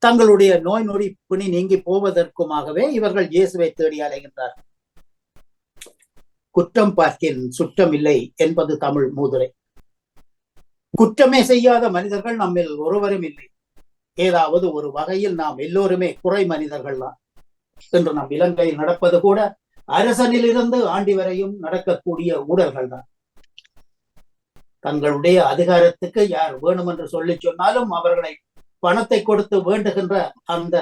தங்களுடைய நோய் நொடி பிணி நீங்கி போவதற்குமாகவே இவர்கள் இயேசுவை தேடி அலைகின்றார். குற்றம் பார்க்கின் சுற்றம் இல்லை என்பது தமிழ் மூதுரை. குற்றமே செய்யாத மனிதர்கள் நம்மில் ஒருவரும் இல்லை. ஏதாவது ஒரு வகையில் நாம் எல்லோருமே குறை மனிதர்கள் தான். இன்று நம் இலங்கையில் நடப்பது கூட அரசனில் இருந்து ஆண்டி வரையும் நடக்கக்கூடிய ஊழல்கள் தான். தங்களுடைய அதிகாரத்துக்கு யார் வேணும் என்று சொல்லி சொன்னாலும் அவர்களை பணத்தை கொடுத்து வேண்டுகின்ற அந்த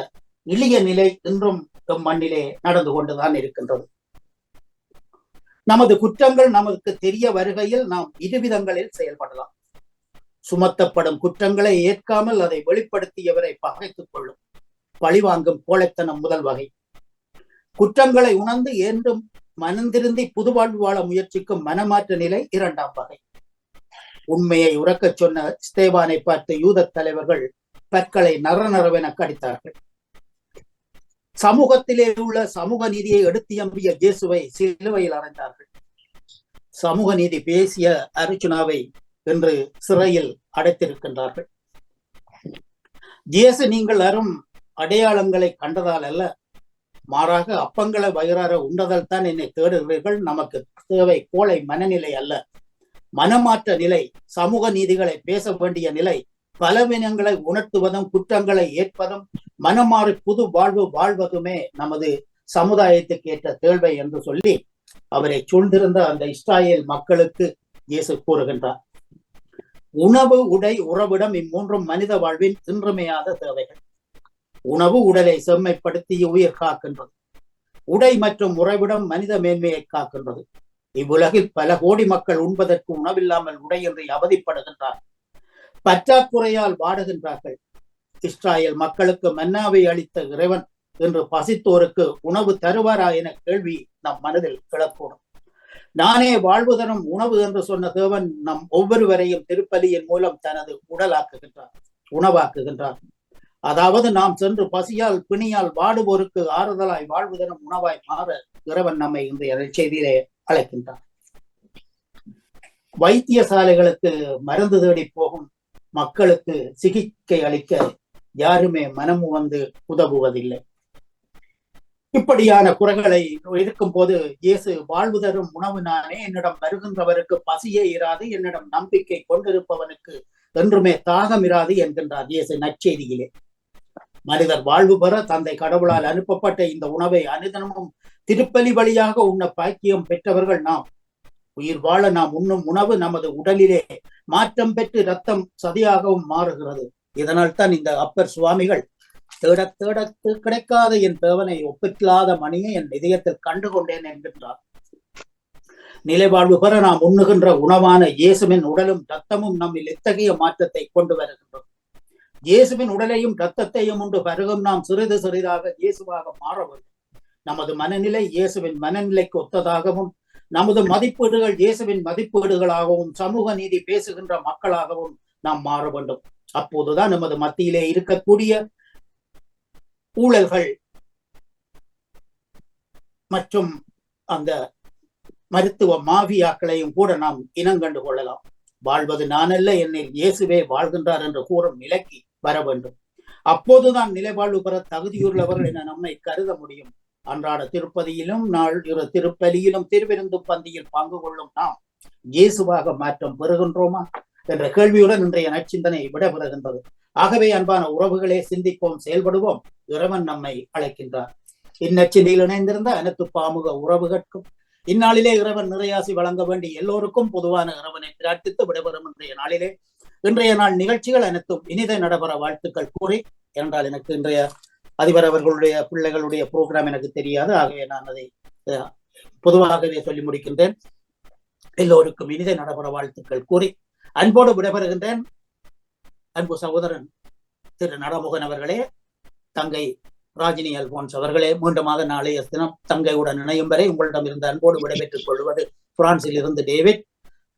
எளிய நிலை இன்றும் மண்ணிலே நடந்து கொண்டுதான் இருக்கின்றது. நமது குற்றங்கள் நமக்கு தெரிய வருகையில் நாம் இருவிதங்களில் செயல்படலாம். சுமத்தப்படும் குற்றங்களை ஏற்காமல் அதை வெளிப்படுத்தியவரை பகைத்துக் கொள்ளும் பழிவாங்கும் கோழைத்தனம் முதல் வகை. குற்றங்களை உணர்ந்து என்றும் மனந்திருந்தி புதுவாழ்வு வாழ முயற்சிக்கும் மனமாற்ற நிலை இரண்டாம் வகை. உண்மையை உறக்கச் சொன்ன ஸ்தேவானை பார்த்து யூத தலைவர்கள் பற்களை நரநரவென கடித்தார்கள். சமூகத்திலே உள்ள சமூக நீதியை எடுத்தியம்பிய இயேசுவை சிலுவையில் அறைந்தார்கள். சமூக நீதி பேசிய அர்ச்சுனாவை என்று சிறையில் அடைத்திருக்கின்றார்கள். இயேசு நீங்கள் அரும் அடையாளங்களை கண்டதால் அல்ல, மாறாக அப்பங்களை வயிறார உண்டதால் தான் என்னை தேடுகிறீர்கள். நமக்கு தேவை கோழை மனநிலை அல்ல, மனமாற்ற நிலை. சமூக நீதிகளை பேச வேண்டிய நிலை. பலவீனங்களை உணர்த்துவதும் குற்றங்களை ஏற்பதும் மனமாறி புது வாழ்வு வாழ்வதுமே நமது சமுதாயத்துக்கு ஏற்ற தேவை என்று சொல்லி அவரை சூழ்ந்திருந்த அந்த இஸ்ராயேல் மக்களுக்கு இயேசு கூறுகின்றார். உணவு, உடை, உறவிடம் இம்மூன்றும் மனித வாழ்வின் இன்றியமையாத தேவைகள். உணவு உடலை செம்மைப்படுத்தி உயிர் காக்கின்றது. உடை மற்றும் உறைவிடம் மனித மேன்மையை காக்கின்றது. இவ்வுலகில் பல கோடி மக்கள் உண்பதற்கு உணவில்லாமல் உடையின்றி அவதிப்படுகின்றார். பற்றாக்குறையால் வாடுகின்றார்கள். இஸ்ராயேல் மக்களுக்கு மன்னாவை அளித்த இறைவன் என்று பசித்தோருக்கு உணவு தருவாரா என கேள்வி நம் மனதில் கிளக்கூடும். நானே வாழ்வு தரும் உணவு என்று சொன்ன தேவன் நம் ஒவ்வொருவரையும் திருப்பலியின் மூலம் தனது உடலாக்குகின்றார், உணவாக்குகின்றார். அதாவது நாம் சென்று பசியால் பிணியால் வாடுவோருக்கு ஆறுதலாய் வாழ்வு தரும் உணவாய் மாற இறைவன் நம்மை இன்றைய செய்தியிலே அழைக்கின்றார். வைத்தியசாலைகளுக்கு மருந்து தேடி போகும் மக்களுக்கு சிகிச்சை அளிக்க யாருமே மனமு வந்து உதவுவதில்லை. இப்படியான குறைகளை இருக்கும் போது இயேசு வாழ்வு தரும் உணவு நானே, என்னிடம் வருகின்றவருக்கு பசியே இராது, என்னிடம் நம்பிக்கை கொண்டிருப்பவனுக்கு என்றுமே தாகம் இராது என்கின்றார் இயேசு நற்செய்தியிலே. மனிதர் வாழ்வு பெற தந்தை கடவுளால் அனுப்பப்பட்ட இந்த உணவை அனுதினமும் திருப்பலி வழியாக உண்ண பாக்கியம் பெற்றவர்கள் நாம். உயிர் வாழ நாம் உண்ணும் உணவு நமது உடலிலே மாற்றம் பெற்று ரத்தம் சதியாகவும் மாறுகிறது. இதனால் தான் இந்த அப்பர் சுவாமிகள் தேட தேட கிடைக்காத என் தேவனை ஒப்பில்லாத மணியை என் இதயத்தில் கண்டு கொண்டேன் என்கின்றார். நிலைவாழ்வு பெற நாம் உண்ணுகின்ற உணவான இயேசுவின் உடலும் ரத்தமும் நம்மில் இத்தகைய மாற்றத்தை கொண்டு வருகின்றோம். இயேசுவின் உடலையும் ரத்தத்தையும் உண்டு பருகும் நாம் சிறிது சிறிதாக இயேசுவாக மாற வேண்டும். நமது மனநிலை இயேசுவின் மனநிலைக்கு ஒத்ததாகவும், நமது மதிப்பீடுகள் இயேசுவின் மதிப்பீடுகளாகவும், சமூக நீதி பேசுகின்ற மக்களாகவும் நாம் மாற வேண்டும். அப்போதுதான் நமது மத்தியிலே இருக்கக்கூடிய ஊழல்கள் மற்றும் அந்த மருத்துவ மாஃபியாக்களையும் கூட நாம் இனங்கண்டு கொள்ளலாம். வாழ்வது நானல்ல, என்னில் இயேசுவே வாழ்கின்றார் என்று கூறும் நிலைக்கு வர வேண்டும். அப்போதுதான் நிலைவாழ்வு பெற தகுதியுள்ளவர்கள் என நம்மை கருத முடியும். அன்றாட திருப்பதியிலும் நாள் இரு திருப்பலியிலும் திருவிருந்து பந்தியில் பங்கு கொள்ளும் நாம் இயேசுவாக மாற்றம் பெறுகின்றோமா என்ற கேள்வியுடன் இன்றைய நற்சிந்தனை விடைபெறுகின்றது. ஆகவே அன்பான உறவுகளே, சிந்திப்போம், செயல்படுவோம். இறைவன் நம்மை அழைக்கின்றார். இந்நற்சிந்தையில் இணைந்திருந்த அனைத்து பாமுக உறவுகளுக்கும் இந்நாளிலே இறைவன் நிறையாசி வழங்க வேண்டி எல்லோருக்கும் பொதுவான இறைவனை பிரார்த்தித்து விடைபெறும் இன்றைய நாளிலே இன்றைய நாள் நிகழ்ச்சிகள் அனைத்தும் இனிதை நடைபெற வாழ்த்துக்கள் கூறி, என்றால் எனக்கு இன்றைய அதிபர் அவர்களுடைய பிள்ளைகளுடைய புரோகிராம் எனக்கு தெரியாது. ஆகவே நான் அதை பொதுவாகவே சொல்லி முடிக்கின்றேன். எல்லோருக்கும் இனிதை நடைபெற வாழ்த்துக்கள் கூறி அன்போடு விடைபெறுகின்றேன். அன்பு சகோதரன் திரு நடமுகன் அவர்களே, தங்கை ராஜினி அல்போன்ஸ் அவர்களே, மீண்டுமாக நாளைய தினம் தங்கையுடன் இணையும் வரை உங்களிடம் இருந்து அன்போடு விடைபெற்றுக் கொள்வது பிரான்சில் இருந்து டேவிட்.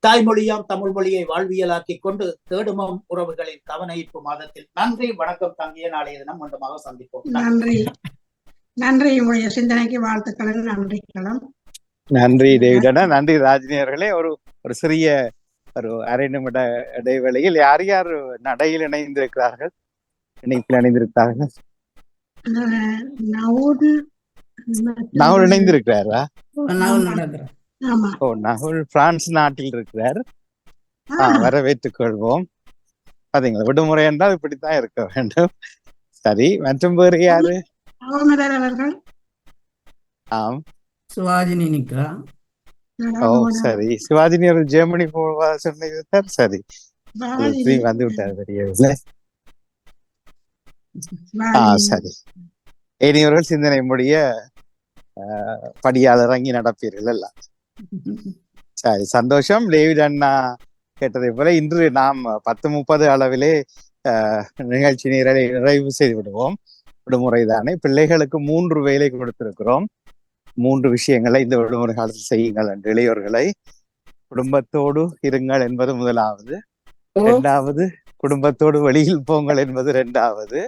தாய்மொழியாம் தமிழ் மொழியை வாழ்வியலாக்கிக் கொண்டு தேடுமம் உறவுகளின் கவனஈர்ப்பு மாதத்தில் நன்றி, வணக்கம் தங்கிய. நாளைய தினம் மீண்டுமாக சந்திப்போம். நன்றி. நன்றி, உங்களுடைய சிந்தனைக்கு வாழ்த்துக்கள். நன்றி. நன்றி டேவிடனா, நன்றி ராஜினி அவர்களே. ஒரு சிறிய ஒரு அரை நிமிட இடைவேளையில் யார் யார் நடையில் இணைந்திருக்கிறார்கள் இணைப்பில் இணைந்திருக்கிறார்கள். நவுல் நகுல் இணைந்திருக்கிறாரா? ஆமா. ஓ, நகுல் பிரான்ஸ் நாட்டில் இருக்கிறார். வரவேற்றுக் கொள்வோம். பாத்தீங்களா, விடுமுறை என்றால் இப்படித்தான் இருக்க வேண்டும். சரி, மற்றும் வேறு யாரு? அவர்கள் ஆம், சிவாஜினி நிக்கிறா. ஓ சரி, சிவாஜினி ஒரு ஜெர்மனி போவா சொன்னீங்க. சரி, வந்து விட்டார் தெரியவில்லை. சரி, இனியவர்கள் சிந்தனை முடிய படியால் இறங்கி நடப்பீர்கள் எல்லாம். சரி, சந்தோஷம். டேவிட் அண்ணா கேட்டதை போல இன்று நாம் 10:30 அளவிலே நிகழ்ச்சி நிறைவு செய்து விடுவோம். விடுமுறை தானே, பிள்ளைகளுக்கு 3 வேலை கொடுத்திருக்கிறோம். 3 விஷயங்களை இந்த விடுமுறை காலத்தில் செய்யுங்கள் என்று. இளையோர்களை குடும்பத்தோடு இருங்கள் என்பது முதலாவது, 2வது குடும்பத்தோடு வெளியில் போங்கள் என்பது 2வது,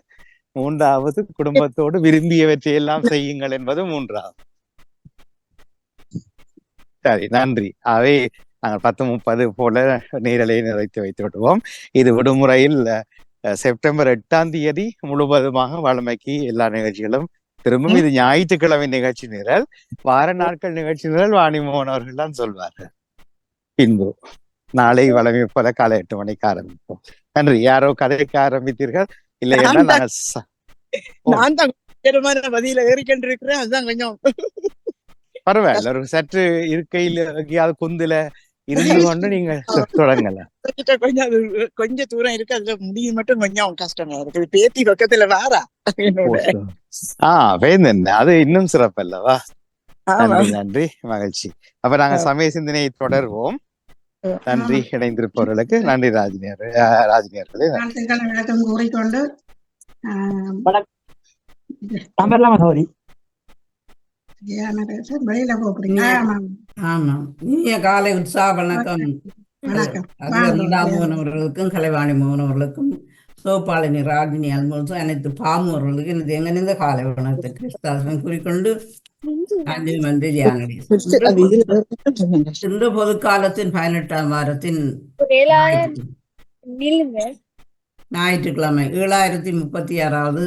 3வது குடும்பத்தோடு விரும்பியவற்றை எல்லாம் செய்யுங்கள் என்பது 3வது. சரி, நன்றி. அவை நாங்கள் 10:30 போல நேரலை நிறைத்து வைத்து விடுவோம். இது விடுமுறையில் செப்டம்பர் 8ஆம் தேதி முழுவதுமாக வழமைக்கு எல்லா நிகழ்ச்சிகளும் திரும்பும். இது ஞாயிற்றுக்கிழமை நிகழ்ச்சி நிரல். வார நாட்கள் நிகழ்ச்சி நிரல் வாணிமோகன் அவர்கள் தான் சொல்வார்கள். பின்பு நாளை வழமை போல காலை 8 மணிக்கு ஆரம்பிப்போம். நன்றி. யாரோ கதைக்க ஆரம்பித்தீர்கள்? இல்லை என்றால் நாங்கள் பதில ஏறிக்கொண்டிருக்கிறேன். அதுதான் கொஞ்சம் பரவாயில்ல, ஒரு சற்று இருக்கையில் எங்கேயாவது குந்துல இருந்து கொண்டு நீங்க தொடங்கலாம். கொஞ்சம் தூரம் இருக்கு, அதுல முடிவு மட்டும் கொஞ்சம் கஷ்டமா இருக்கு. பேத்தி பக்கத்துல வாரா அது இன்னும் சிறப்பு அல்லவா? நன்றி, நன்றி, மகிழ்ச்சி. அப்ப நாங்க சமய சிந்தனையை தொடர்வோம். நன்றி இணைந்திருப்பவர்களுக்கு. நன்றி ராஜினியர்களே. விளக்கம் கூறிக்கொண்டு வெளியில போறீங்க. ஆமா, இனிய காலை உற்சாக வணக்கம். அவர்களுக்கும் கலைவாணி மோகன் அவர்களுக்கும் சோபாலினி ராஜினி அல்மோன்ஸும் அனைத்து பாமு அவர்களுக்கு எனது எங்கிருந்த காலை வணக்கத்தை கிறிஸ்தாசனம் கூறிக்கொண்டு நன்றி தியானடி. இன்று பொதுக்காலத்தின் 18ஆம் வாரத்தின் ஞாயிற்றுக்கிழமை 7036வது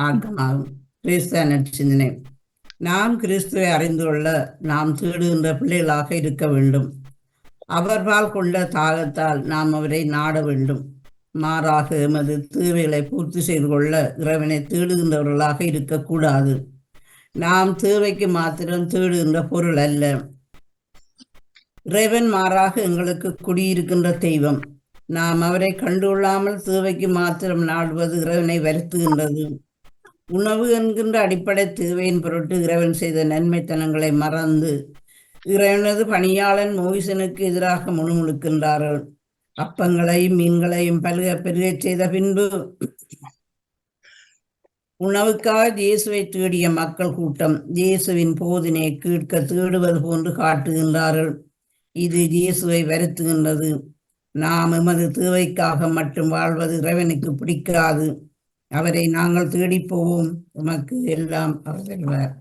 ஆட்டமாகும். கிறிஸ்தவ நற்சிந்தனை. நாம் கிறிஸ்துவை அறிந்து கொள்ள நாம் தேடுகின்ற பிள்ளைகளாக இருக்க வேண்டும். அவர்பால் கொண்ட தாகத்தால் நாம் அவரை நாட வேண்டும். மாறாக எமது தேவைகளை பூர்த்தி செய்து கொள்ள இறைவனை தேடுகின்றவர்களாக இருக்கக்கூடாது. நாம் தேவைக்கு மாத்திரம் தேடுகின்ற பொருள் அல்ல. இறைவன் மாறாக எங்களுக்கு குடியிருக்கின்ற தெய்வம். நாம் அவரை கண்டுகொள்ளாமல் தேவைக்கு மாத்திரம் நாடுவது இறைவனை வருத்துகின்றது. உணவு என்கின்ற அடிப்படை தேவையின் பொருட்டு இறைவன் செய்த நன்மைத்தனங்களை மறந்து இறைவனது பணியாளன் மோயிசனுக்கு எதிராக முணுமுணுக்கின்றார்கள். அப்பங்களையும் மீன்களையும் பெருகச் செய்த பின்பு உணவுக்காக இயேசுவை தேடிய மக்கள் கூட்டம் இயேசுவின் போதினை கேட்க தேடுவது போன்று காட்டுகின்றார்கள். இது இயேசுவை வருத்துகின்றது. நாம் எமது தேவைக்காக மட்டும் வாழ்வது இறைவனுக்கு பிடிக்காது. அவரை நாங்கள் தேடி போவோம், உமக்கு எல்லாம் அவர் தருவார்.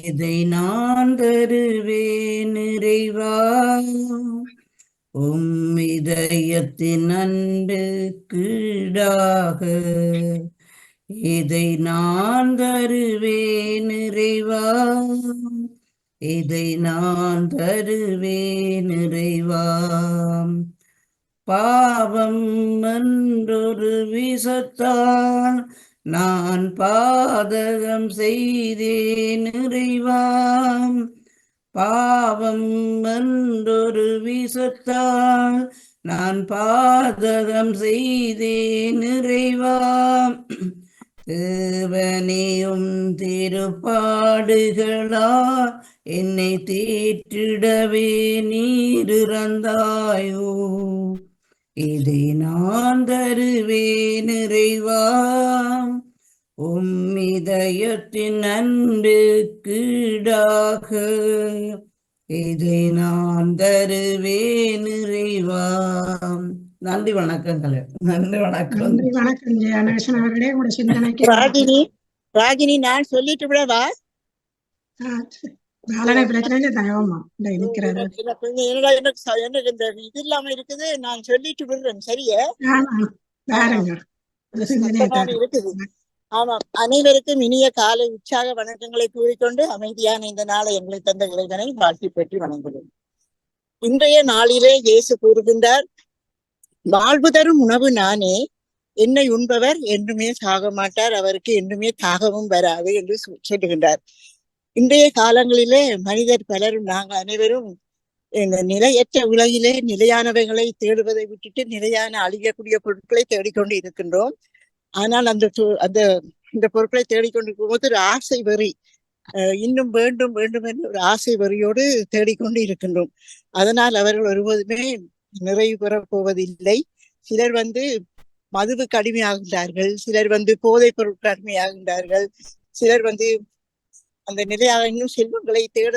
இதை நான் தருவேன் இறைவா, உம் இதயத்தின் அன்பு கீடாக. இதை நான் தருவேன் இறைவா, இதை நான் தருவேன் இறைவா. பாவம் என்றொரு விஷத்தால் நான் பாதகம் செய்தேன் இறைவா. பாவம் என்றொரு விஷத்தால் நான் பாதகம் செய்தேன் இறைவா. தேவனேயும் திருப்பாடுகளா என்னை தேற்றிடவே நீர் இறந்தாயோ. இதை நான் தருவேன் இறைவா, உம் இதயத்தின் அன்பு கீடாக. இதை நான் தருவேன் இறைவா. நன்றி, வணக்கங்களே. நன்றி, வணக்கம். நன்றி, வணக்கம் ஜெயநேசன் அவர்களே. உங்களுடைய சிந்தனைக்கு ராஜினி நான் சொல்லிட்டு விடவா? பாலனை பிரச்சனை தயவமா இந்த இருக்கிறாரு. எனக்கு இந்த இது இல்லாம இருக்குது. நான் சொல்லிட்டு விடுறேன். சரியா? பாருங்க இருக்குது. ஆமாம். அனைவருக்கும் இனிய காலை உற்சாக வணக்கங்களை கூறிக்கொண்டு அமைதியான இந்த நாளை எங்களுக்கு தந்த இறைவனை வாழ்த்தி பெற்று வணங்குகிறேன். இன்றைய நாளிலே இயேசு கூறுகின்றார், வாழ்வு தரும் உணவு நானே, என்னை உண்பவர் என்றுமே சாக மாட்டார், அவருக்கு என்றுமே தாகமும் வராது என்று சொல்லுகின்றார். இன்றைய காலங்களிலே மனிதர் பலரும், நாங்கள் அனைவரும் இந்த நிலையற்ற உலகிலே நிலையானவைகளை தேடுவதை விட்டுட்டு நிலையான அழியக்கூடிய பொருட்களை தேடிக்கொண்டு இருக்கின்றோம். ஆனால் இந்த பொருட்களை தேடிக்கொண்டிருக்கும் போது ஒரு ஆசை வெறி, இன்னும் வேண்டும் வேண்டும் என்று ஒரு ஆசை வெறியோடு தேடிக்கொண்டு இருக்கின்றோம். அதனால் அவர்கள் ஒருபோதுமே நிறைவு பெறப் போவதில்லை. சிலர் மதுவுக்கு அடிமையாகின்றார்கள், சிலர் போதைப் பொருட்கள் அடிமையாகின்றார்கள், சிலர் அந்த நிலையாக இன்னும் செல்வங்களை தேட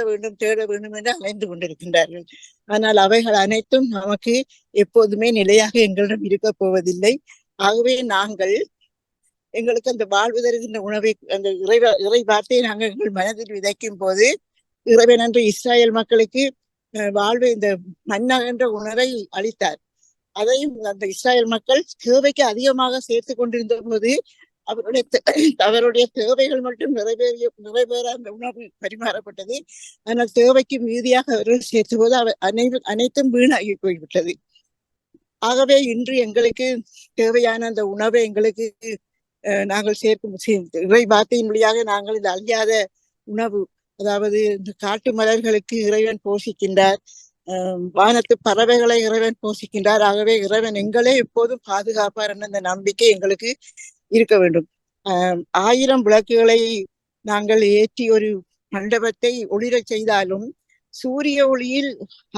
வேண்டும் என்று அலைந்து கொண்டிருக்கின்றார்கள். ஆனால் அவைகள் அனைத்தும் நமக்கு எப்போதுமே நிலையாக எங்களிடம் இருக்க போவதில்லை. ஆகவே நாங்கள் எங்களுக்கு அந்த வாழ்வு தருகின்ற உணவை, அந்த இறை வார்த்தையை நாங்கள் எங்கள் மனதில் விதைக்கும் போது, இறைவன் என்று இஸ்ராயல் மக்களுக்கு வாழ்வு இந்த மன்னா என்ற உணவை அளித்தார். அதையும் அந்த இஸ்ராயல் மக்கள் தேவைக்கு அதிகமாக சேர்த்து கொண்டிருந்த போது அவருடைய தேவைகள் மட்டும் நிறைவேற அந்த உணவு பரிமாறப்பட்டது. ஆனால் தேவைக்கு மீதியாக அவர்கள் சேர்த்த போது அனைத்தும் வீணாகி போய்விட்டது. ஆகவே இன்று எங்களுக்கு தேவையான அந்த உணவை எங்களுக்கு நாங்கள் சேர்க்கும் இறை வார்த்தையின் வழியாக நாங்கள் இந்த அழியாத உணவு, அதாவது இந்த காட்டு மலர்களுக்கு இறைவன் போஷிக்கின்றார், வானத்து பறவைகளை இறைவன் போஷிக்கின்றார். ஆகவே இறைவன் எங்களே எப்போதும் பாதுகாப்பார் என்ற அந்த நம்பிக்கை எங்களுக்கு இருக்க வேண்டும். 1000 விளக்குகளை நாங்கள் ஏற்றி ஒரு மண்டபத்தை ஒளிரச் செய்தாலும் சூரிய ஒளியில்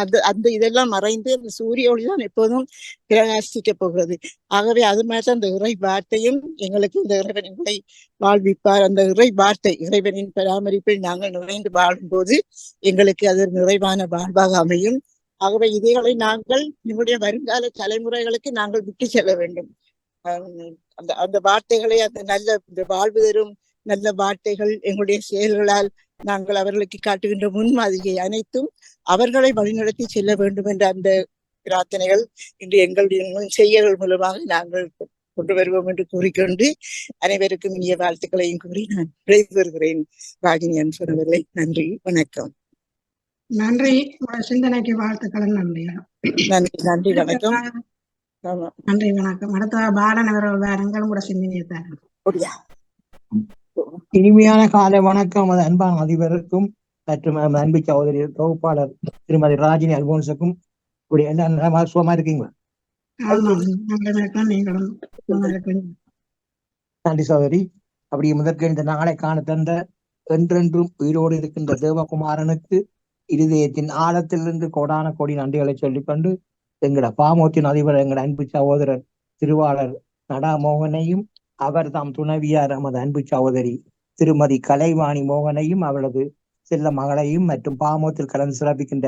அந்த இதெல்லாம் மறைந்து அந்த சூரிய ஒளி தான் எப்போதும் பிரகாசிக்க போகிறது. ஆகவே அது மாதிரிதான் அந்த இறை வார்த்தையும் எங்களுக்கு இந்த இறைவன் எங்களை வாழ்விப்பார். அந்த இறை வார்த்தை, இறைவனின் பராமரிப்பில் நாங்கள் நிறைந்து வாழும் போது எங்களுக்கு அது நிறைவான வாழ்வாக அமையும். ஆகவே இதைகளை நாங்கள் நம்முடைய வருங்கால தலைமுறைகளுக்கு நாங்கள் விட்டு செல்ல வேண்டும். அந்த வார்த்தைகளை, அந்த இந்த வாழ்வு தரும் நல்ல வார்த்தைகள் எங்களுடைய செயல்களால் நாங்கள் அவர்களுக்கு காட்டுகின்ற முன்மாதிரியை அனைத்தும் அவர்களை வழிநடத்தி செல்ல வேண்டும் என்ற அந்த பிரார்த்தனைகள் இன்று எங்களுடைய செய்யல்கள் மூலமாக நாங்கள் கொண்டு வருவோம் என்று கூறிக்கொண்டு அனைவருக்கும் இனிய வாழ்த்துக்களையும் கூறி நான் விடைபெறுகிறேன். ராகினி அன்பர்களே, நன்றி, வணக்கம். நன்றி. சிந்தனைக்கு வாழ்த்துக்கள். நன்றி, நன்றி, வணக்கம். நன்றி, வணக்கம். அடுத்த பாலன் அவர்கள் வேறங்களும் கூட சிந்தனையை தர. இனிமையான காலை வணக்கம். அது அன்பான அதிபருக்கும் மற்றும் அன்பு சகோதரி தொகுப்பாளர் திருமதி ராஜினி அல்போன்ஸுக்கும் சுகமா இருக்கீங்களா? நன்றி சகோதரி. அப்படி முதற்கு இந்த நாளை காண தந்த என்றென்றும் உயிரோடு இருக்கின்ற தேவகுமாரனுக்கு இருதயத்தின் ஆழத்திலிருந்து கோடான கோடி நன்றிகளை சொல்லிக்கொண்டு எங்கட பாமோத்தின் அதிபர் எங்கட அன்பு சகோதரர் திருவாளர் நடாமோகனையும் அவர் தாம் துணைவியார் நமது அன்பு சகோதரி திருமதி கலைவாணி மோகனையும் அவளது செல்ல மகளையும் மற்றும் பாமோத்தில் கலந்து சிறப்பிக்கின்ற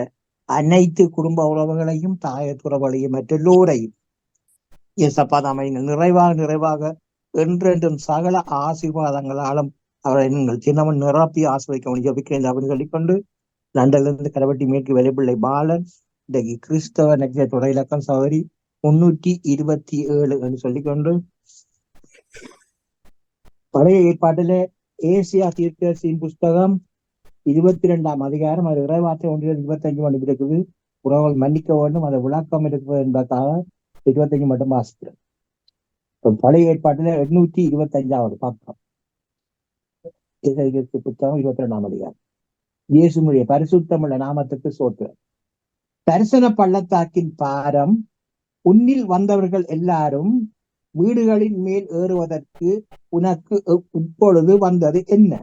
அனைத்து குடும்ப உறவுகளையும் தாயத்துறவுகளையும் மற்றெல்லோரையும் இயேசப்பாதாமையின் நிறைவாக என்றென்றும் சகல ஆசீர்வாதங்களாலும் அவரை நீங்கள் சின்னவன் நிரப்பி ஆசிர்வதிக்க ஜபிக்கிறேன் அப்படின்னு சொல்லிக்கொண்டு லண்டனிலிருந்து கரவட்டி மேற்கு வெளிப்பிள்ளை பாலன் இன்றைக்கு கிறிஸ்தவ நட்சத்திர இலக்கம் சகோதரி 327 என்று சொல்லிக்கொண்டு பழைய ஏற்பாட்டிலே ஏசியா தீர்க்கதரிசியின் புஸ்தகம் 22ஆம் அதிகாரம், அது இறைவார்த்தை 1-25 மட்டும் இருக்குது. உறவுகள் மன்னிக்க வேண்டும், அதை விளக்கம் இருக்குது என்பதற்காக 25 மட்டும் வாசிக்கிறேன். பழைய ஏற்பாட்டில 825வது பக்கம், புத்தகம் 22ஆம் அதிகாரம். இயேசுடைய பரிசுத்தமுள்ள நாமத்துக்கு சோத்திரம். தரிசன பள்ளத்தாக்கின் பாரம், உன்னில் வந்தவர்கள் எல்லாரும் வீடுகளின் மேல் ஏறுவதற்கு உனக்கு இப்பொழுது வந்தது என்ன?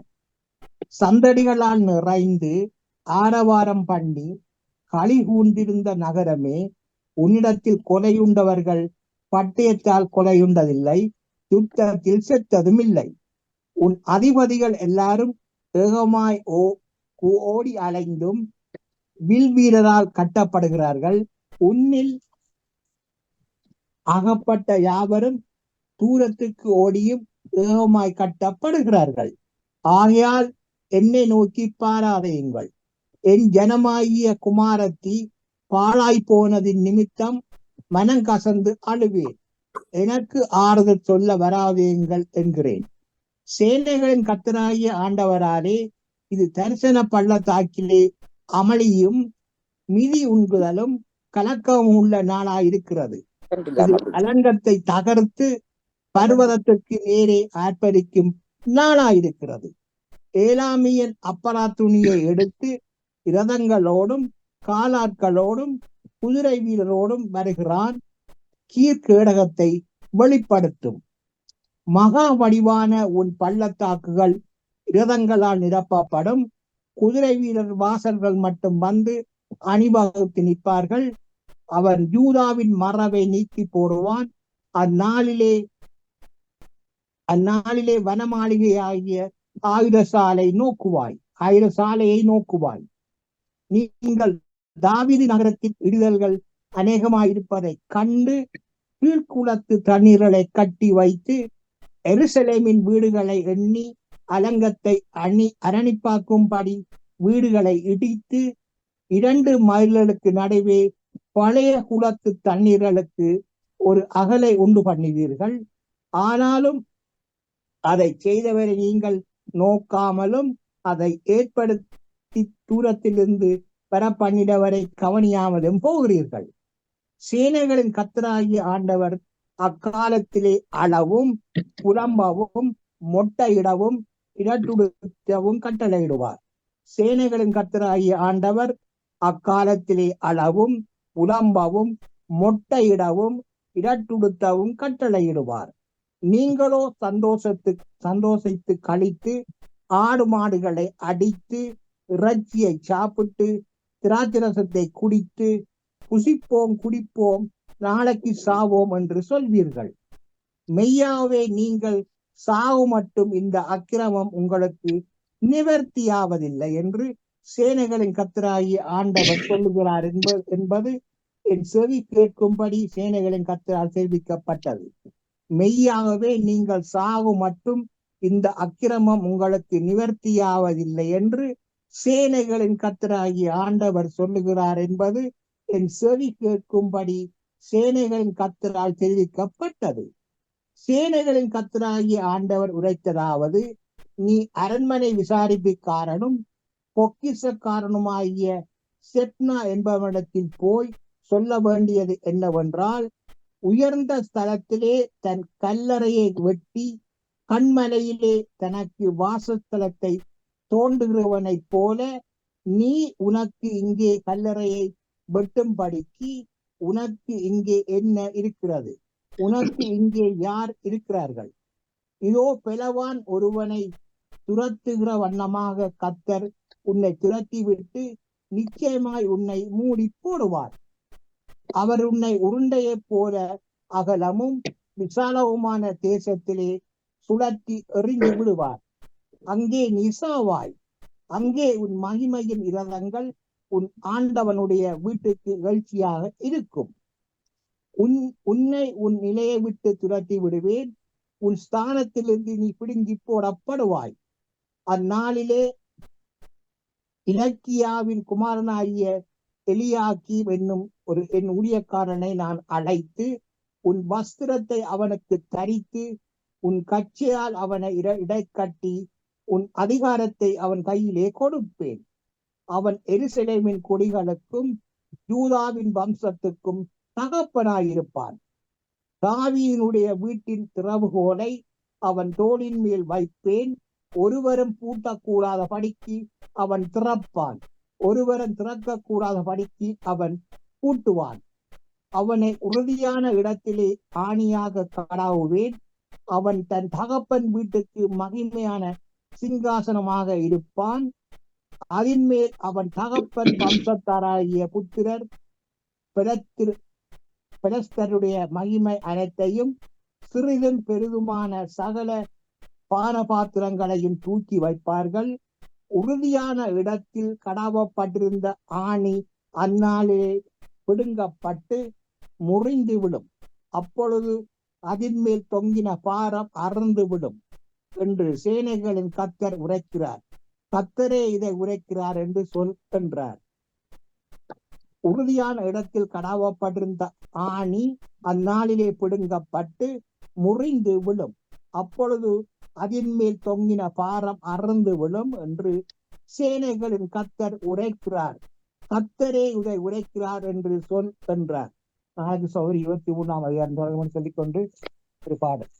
சந்தடிகளால் நிறைந்து ஆரவாரம் பண்ணி களி கூர்ந்திருந்த நகரமே, உன்னிடத்தில் கொலையுண்டவர்கள் பட்டயத்தால் கொலையுண்டதில்லை, யுத்தத்தில் செத்ததும் இல்லை. உன் அதிபதிகள் எல்லாரும் ஏகமாய் ஓடி அலைந்தும் வில் வீரரால் கட்டப்படுகிறார்கள். உன்னில் அகப்பட்ட யாவரும் தூரத்துக்கு ஓடியும் ஏகமாய் கட்டப்படுகிறார்கள். ஆகையால் என்னை நோக்கி பாராதையுங்கள், என் ஜனமாகிய குமாரத்தி பாழாய் போனதின் நிமித்தம் மனங்கசந்து அழுவேன். எனக்கு ஆறுதல் சொல்ல வராதேங்கள் என்கிறேன். சேனைகளின் கர்த்தராகிய ஆண்டவராலே இது தரிசன பள்ளத்தாக்கிலே அமளியும் மிதி உண்குதலும் கலக்கமும் உள்ள நாளாயிருக்கிறது. இது அலங்கத்தை தகர்த்து பர்வதத்திற்கு நேரே ஆர்ப்பரிக்கும் நாளாயிருக்கிறது. ஏலாமியன் அப்பரா துணியை எடுத்து இரதங்களோடும் காலாட்களோடும் குதிரை வீரரோடும் வருகிறான். கீழ்கேடகத்தை வெளிப்படுத்தும். மகா வடிவான உன் பள்ளத்தாக்குகள் இரதங்களால் நிரப்பப்படும். குதிரை வீரர் வாசல்கள் மட்டும் வந்து அணிவகுத்து நிற்பார்கள். அவன் யூதாவின் மரபை நீக்கி போடுவான். அந்நாளிலே வனமாளிகையாகிய ஆயுதசாலையை நோக்குவாய். நீங்கள் தாவீது நகரத்தின் இடுதல்கள் அநேகமாயிருப்பதை கண்டு கீழ்குளத்து தண்ணீர்களை கட்டி வைத்து எருசலேமின் வீடுகளை எண்ணி அலங்கத்தை அரணிப்பாக்கும்படி வீடுகளை இடித்து 2 மைல்களுக்கு நடுவே பழைய குளத்து தண்ணீர்களுக்கு ஒரு அகலை உண்டு பண்ணுவீர்கள். ஆனாலும் அதை செய்தவரை நீங்கள் நோக்காமலும் அதை ஏற்படுத்தி தூரத்திலிருந்து பெற பண்ணிடவரை கவனியாமலும் போகிறீர்கள். சேனைகளின் கர்த்தராகிய ஆண்டவர் அக்காலத்திலே அளவும் புலம்பவும் மொட்டையிடவும் இடட்டுடுத்தவும் கட்டளையிடுவார். சேனைகளின் கர்த்தராகிய ஆண்டவர் அக்காலத்திலே அளவும் புலம்பவும் மொட்டையிடவும் இடட்டுடுத்தவும் கட்டளையிடுவார். நீங்களோ சந்தோஷித்து கழித்து ஆடு மாடுகளை அடித்து இறைச்சியை சாப்பிட்டு திராட்சரசத்தை குடித்து புசிப்போம் குடிப்போம் நாளைக்கு சாவோம் என்று சொல்வீர்கள். மெய்யாவே நீங்கள் சாவு மட்டும் இந்த அக்கிரமம் உங்களுக்கு நிவர்த்தியாவதில்லை என்று சேனைகளின் கர்த்தராகிய ஆண்டவர் சொல்லுகிறார் என்பது என் செவி கேட்கும்படி சேனைகளின் கர்த்தரால் தெரிவிக்கப்பட்டது. மெய்யாகவே நீங்கள் சாவு மட்டும் இந்த அக்கிரமம் உங்களுக்கு நிவர்த்தியாவதில்லை என்று சேனைகளின் கர்த்தராகிய ஆண்டவர் சொல்லுகிறார் என்பது என் செவி கேட்கும்படி சேனைகளின் கர்த்தரால் தெரிவிக்கப்பட்டது. சேனைகளின் கர்த்தராகிய ஆண்டவர் உரைத்ததாவது: நீ அரண்மனை விசாரிப்புக்காரனும் பொக்கிஷக்காரனுமாகிய செப்னா என்பவனிடத்தில் போய் சொல்ல வேண்டியது என்னவென்றால், உயர்ந்த ஸ்தலத்திலே தன் கல்லறையை வெட்டி கண்மலையிலே தனக்கு வாசஸ்தலத்தை தோண்டுகிறவனைப் போல நீ உனக்கு இங்கே கல்லறையை வெட்டும்படிக்கு உனக்கு இங்கே என்ன இருக்கிறது? உனக்கு இங்கே யார் இருக்கிறார்கள்? இதோ பெலவான் ஒருவனை துரத்துகிற வண்ணமாக கர்த்தர் உன்னை துரத்தி விட்டு நிச்சயமாய் உன்னை மூடி போடுவார். அவர் உன்னை உருண்டையைப் போல அகலமும் விசாலவுமான தேசத்திலே சுழற்றி எறிந்து விடுவார். அங்கே நிசாவாய். அங்கே உன் மகிமையின் இரதங்கள் உன் ஆண்டவனுடைய வீட்டுக்கு எழுச்சியாக இருக்கும். உன்னை உன் நிலையை விட்டு துரத்தி விடுவேன். உன் ஸ்தானத்திலிருந்து நீ பிடுங்கி போடப்படுவாய். அந்நாளிலே இலக்கியாவின் குமாரனாகிய எலியாக்கீம் என்னும் என் ஊழியக்காரனை நான் அழைத்து உன் வஸ்திரத்தை அவனுக்கு தரித்து உன் கச்சையால் அவனை இடைக்கட்டி உன் அதிகாரத்தை அவன் கையிலே கொடுப்பேன். அவன் எருசலேமின் கொடிகளுக்கும் யூதாவின் வம்சத்துக்கும் தகப்பனாயிருப்பான். தாவீதினுடைய வீட்டின் திறவுகோலை அவன் தோளின் மேல் வைப்பேன். ஒருவரும் பூட்டக்கூடாத படிக்கு அவன் திறப்பான். ஒருவரும் திறக்கக்கூடாத படிக்கு அவன் பூட்டுவான். அவனை உறுதியான இடத்திலே ஆணியாக கடாவுவேன். அவன் தன் தகப்பன் வீட்டுக்கு மகிமையான சிங்காசனமாக இருப்பான். அதன் மேல் அவன் தகப்பன் வம்சத்தாராகிய புத்திரர் பெலஸ்தருடைய மகிமை அனைத்தையும் சிறிதும் பெரிதுமான சகல பானபாத்திரங்களையும் தூக்கி வைப்பார்கள். உறுதியான இடத்தில் கடாவப்பட்டிருந்த ஆணி அந்நாளிலே பிடுங்கப்பட்டு முறிந்து விடும். அப்பொழுது அதன் மேல் தொங்கின பாரம் அறுந்து விடும் என்று சேனைகளின் கர்த்தர் உரைக்கிறார். கர்த்தரே இதை உரைக்கிறார் என்று சொல் என்றார். உறுதியான இடத்தில் கடாவப்பட்டிருந்த ஆணி அந்நாளிலே பிடுங்கப்பட்டு முறிந்து விழும். அப்பொழுது அதன் மேல் தொங்கின பாரம் அறுந்து விழும் என்று சேனைகளின் கர்த்தர் உரைக்கிறார். கர்த்தரே இதை உரைக்கிறார் என்று சொல் என்றார். நாளைக்கு சௌரி 23ஆம் அதிகாரம் சொல்லிக்கொண்டு ஒரு பாடல்.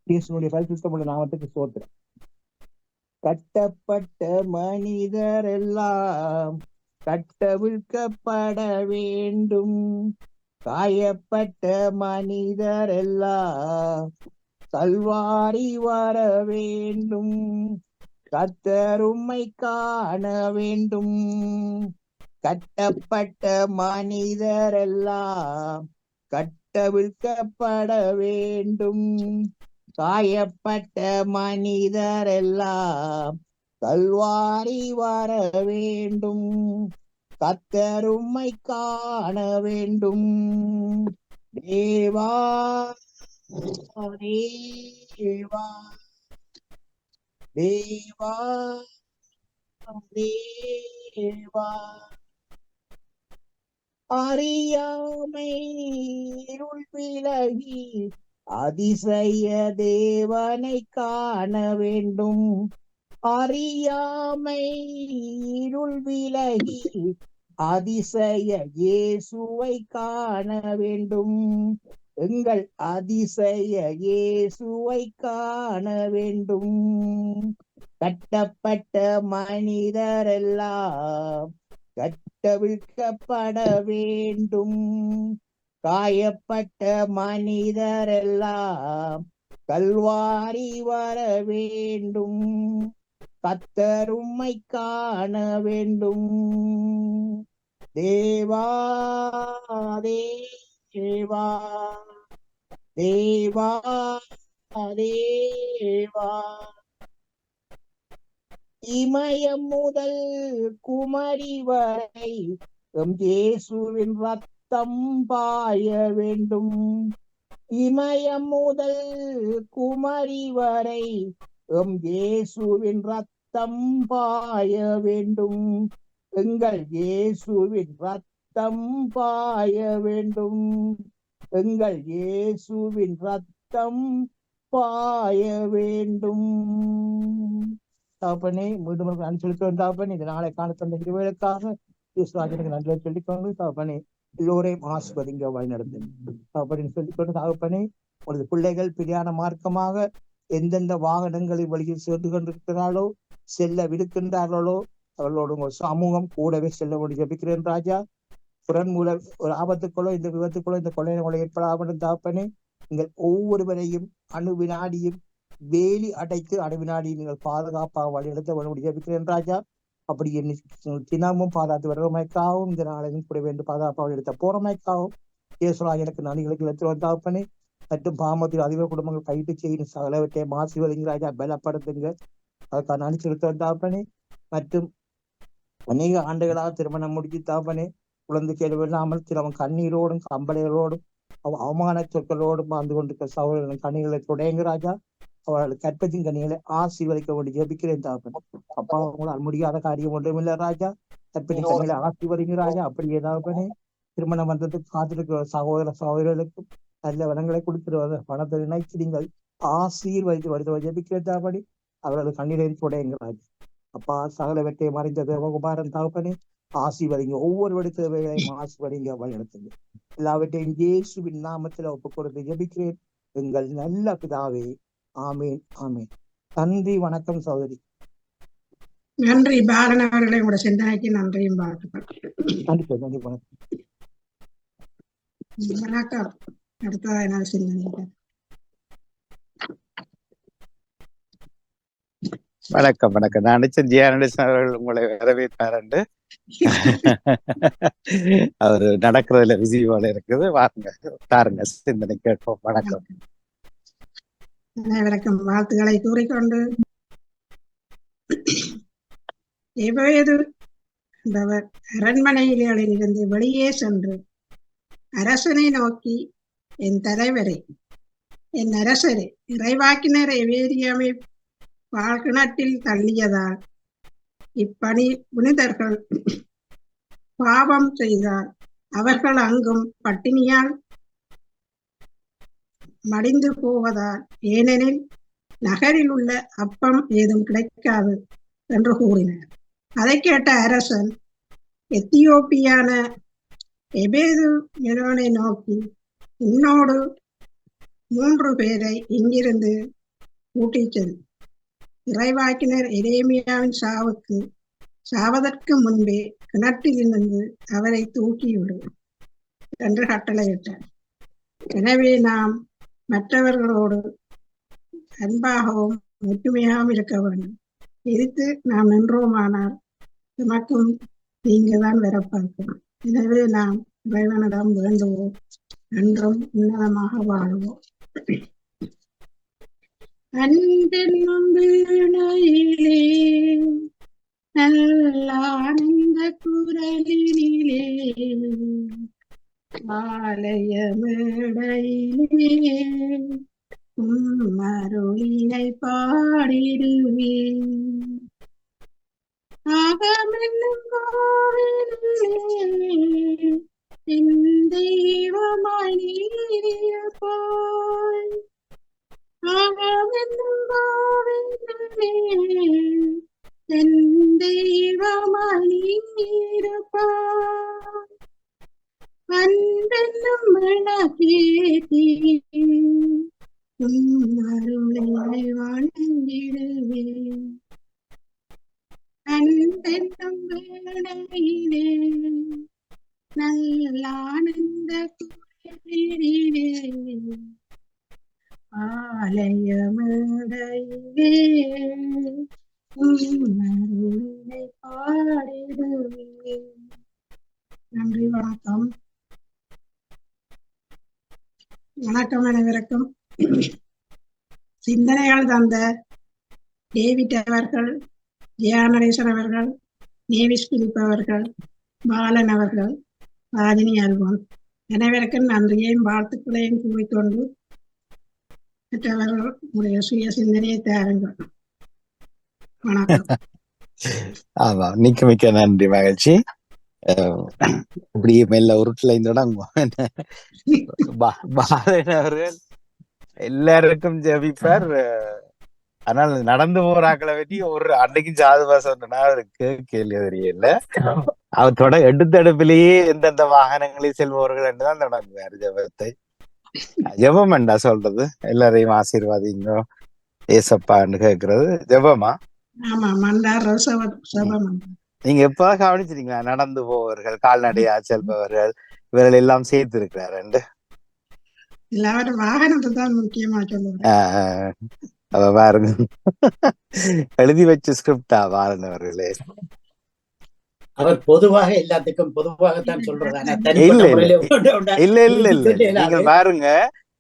இயேசுவினுடைய பரிசுத்தமுள்ள நாமத்துக்கு ஸ்தோத்திரம். கட்டப்பட்ட மனிதர் எல்லாம் கட்டவிழ்க்கப்பட வேண்டும். காயப்பட்ட மனிதர் எல்லாம் கல்வாரி வர வேண்டும். கர்த்தர் உம்மை காண வேண்டும். கட்டப்பட்ட மனிதர் எல்லாம் கட்டவிழ்க்கப்பட வேண்டும். காயப்பட்ட மனிதர் எல்லாம் கல்வாரி வர வேண்டும். கர்த்தர் உம்மை காண வேண்டும். தேவா தேவா தேவா தேவா அறியாமை இருள் விலகி அதிசய தேவனை காண வேண்டும். அறியாமை இருள் விலகி அதிசய இயேசுவை காண வேண்டும். எங்கள் அதிசய இயேசுவை காண வேண்டும். கட்டப்பட்ட மனிதர் எல்லாம் கட்டவிழ்க்கப்பட வேண்டும். காயப்பட்ட மனிதர் எல்லாம் கல்வாரி வர வேண்டும். கர்த்தர் உம்மை காண வேண்டும். தேவா தேவா தேவா தேவா இமயம் முதல் குமரி வரை இயேசுவின் ரத்தம் பாய வேண்டும். இமயம் முதல் குமரி வரை இயேசுவின் ரத்தம் பாய வேண்டும். எங்கள் இயேசுவின் ரத்தம் பாய வேண்டும். எங்கள் இயேசுவின் ரத்தம் பாய வேண்டும். தாப்பனே மீண்டும் நன்றி செலுத்துவோம். தாப்பனே இந்த நாளை காண தந்த இருவருக்காக இயேசுராஜனுக்கு நன்றியை சொல்லிக்கொண்டு தாப்பனே எல்லோரையும் ஆசிர்வதிங்க வழி நடத்துங்க அப்படின்னு சொல்லிக்கொண்டு தாப்பனே உனது பிள்ளைகள் பிரியான மார்க்கமாக எந்தெந்த வாகனங்களில் வழியில் சென்று கொண்டிருக்கிறார்களோ செல்லவிருக்கின்றார்களோ அவர்களோடு உங்கள் சமூகம் கூடவே செல்ல முடியும் ஜெபிக்கிறேன் ராஜா. புறன் மூலம் ஒரு ஆபத்துக்களோ இந்த விபத்துக்களோ இந்த கொள்ளை ஏற்படாமல் தாப்பனே நீங்கள் ஒவ்வொருவரையும் அணு வினாடியும் வேலி அடைத்து அணு வினாடி நீங்கள் பாதுகாப்பாக வழிநடத்த ஜெபிக்கிறேன் ராஜா. அப்படி தினமும் பாதுகாத்து வருவமைக்காகவும் இந்த நாளையும் கூட வேண்டும் பாதுகாப்பாக எடுத்த போறமைக்காகவும் இயேசுராஜனுக்கு நன்றிகளுக்கு எடுத்து வந்தாப்பனே. மற்றும் பாமத்தில் அதிக குடும்பங்கள் கைட்டு செய்யும் சகலவற்றை மாசிவதிங்க ராஜா பலப்படுத்துங்க. அதுக்காக நன்றி செலுத்த வந்தாப்பனே. மற்றும் அநேக ஆண்டுகளாக திருமணம் முடிச்சு தாப்பனே குழந்தை கேள்வில்லாமல் சிலவன் கண்ணீரோடும் கம்பளைகளோடும் அவமான சொற்களோடும் வாழ்ந்து கொண்டிருக்கிற சகோதரன் கண்ணீர்களை துடையுங்க ராஜா. அவர்கள் கற்பத்தின் கண்ணிகளை ஆசீர்வதிக்க வேண்டி ஜெபிக்கிறேன் தாப்பன். அப்பா அவங்களால் முடியாத காரியம் ஒன்றும் இல்லை ராஜா. கற்பத்தின் கண்ணிகளை ஆசீர்வதிங்க ராஜா. அப்படி ஏதாவதுனே திருமணம் வந்ததுக்கு காத்திருக்கிற சகோதரர்களுக்கும் நல்ல வளங்களை கொடுத்துருவாங்க. பணத்தை நினைச்சு நீங்கள் ஆசீர்வதித்து வருது ஜெபிக்கிறேன் தாப்படி. அவர்கள் கண்ணீரை துடையுங்க ராஜா. அப்பா சகல வெட்டை மறைந்த தேவகுமாரன் தாப்பனே ஆசீர்வதிங்க. ஒவ்வொரு தேவைகளையும் ஆசீர்வதிங்க வழிநடத்துங்க. எல்லாவற்றையும் இயேசுவின் நாமத்தில் ஒப்புக் கொடுத்து ஜெபிக்கிறேன் எங்கள் நல்ல பிதாவே. ஆமேன் ஆமேன். நன்றி வணக்கம் சகோதரி. நன்றி பாலன் அவர்களை உங்களோட சிந்தனைக்கு நன்றியும் வாழ்த்துக்கள். நன்றி நன்றி வணக்கம். வணக்கம். அடுத்ததா என்ன சிந்தனை? வணக்கம் வணக்கம். நான் நினைச்சேன் ஜியானடேசன் அவர்கள் உங்களை வரவேற்பார் என்று. அவரு நடக்கிறதுல விசி போல இருக்குது. வாருங்க தாருங்க சிந்தனை கேட்போம். வணக்கம். அனைவருக்கும் வாழ்த்துக்களை கூறிக்கொண்டு எவ்வயது என்பவர் அரண்மனையிலிருந்து வெளியே சென்று அரசனை நோக்கி, என் தலைவரே, என் அரசரே, இறைவாக்கினர் எவேரியாவை பாழ்கிணற்றில் தள்ளியதால் இப்பணி புனிதர்கள் பாவம் செய்தார். அவர்கள் அங்கும் பட்டினியால் மடிந்து போவதால், ஏனெனில் நகரில் உள்ள அப்பம் ஏதும் கிடைக்காது என்று கூறினார். அதை கேட்ட அரசன் எத்தியோப்பியான எபேது மெரோனை நோக்கி, உன்னோடு 3 பேரை இங்கிருந்து கூட்டிச் செல். இறைவாக்கினர் எரேமியாவின் சாவதற்கு முன்பே கிணற்றிலிருந்து அவரை தூக்கிவிடு என்று கட்டளையிட்டார். எனவே நாம் மற்றவர்களோடு அன்பாகவும் ஒற்றுமையாகவும் இருக்க வேண்டும். எதிர்த்து நாம் நின்றோமானால் நமக்கும் நீங்கதான் வரப்பார்க்கும். எனவே நாம் இறைவனிடம் வேண்டுவோம், என்றும் உன்னதமாக வாழுவோம். அன்பென்னும் வீணையிலே நல்ல ஆனந்த குரலினிலே ஆலய மேடையிலே மருளினை பாடிடுவேன். ஆகமென்னும் கோவிலிலே என் தெய்வமாய் நீயிருப்பாய். ஆகமென்னும் கோவிலிலே என் தெய்வமாய் நீயிருப்பாய். அன்பென்னும் விளக்கேற்றி அருளை வணங்கிடுவேன். அன்பென்னும் வேளையிலே நல்ல ஆனந்த குரலினிலே ஆலய மேடையிலே அருளை பாடிடுவேன். நன்றி, வணக்கம். வணக்கம் அனைவருக்கும். சிந்தனைகள் தந்த டேவிட் அவர்கள், ஜெயானரேசன் அவர்கள், நேவிஸ் பிலிப் அவர்கள், பாலன் அவர்கள், ராஜினி அல்வான் அனைவருக்கும் நன்றியையும் வாழ்த்துக்களையும் கூறிக்கொண்டு மற்றவர்கள் உடைய சுய சிந்தனையை தேருங்கள். வணக்கம். ஆமா, மிக்க நன்றி, மகிழ்ச்சி. இப்படி மெல்ல உருட்டுல இந்த பாலன் அவர்கள் எல்லாருக்கும் ஜபிப்பார். ஆனால் நடந்து போறாக்களை பற்றி ஒரு அன்னைக்கும் ஜாதுவா சொன்னா அவருக்கு கேள்வி தெரியல. அவர் எடுத்தடுப்பிலேயே எந்தெந்த வாகனங்களில் செல்பவர்கள் என்றுதான் தொடங்குவார் ஜபத்தை. ஜபம் வேண்டா சொல்றது, எல்லாரையும் ஆசீர்வாதிங்க ஏசப்பான்னு கேட்கறது ஜபமா? நீங்க எப்ப கவனிச்சிருக்கீங்களா? நடந்து போவர்கள், கால்நடையா செல்பவர்கள், இவர்கள் எல்லாம் சேர்த்து இருக்கிறாரு. பாருங்க, எழுதி வச்ச ஸ்கிரிப்டா பாருந்தவர்களே. அவர் பொதுவாக எல்லாத்துக்கும் பொதுவாகத்தான் சொல்றாங்க. இல்ல நீங்கள் பாருங்க,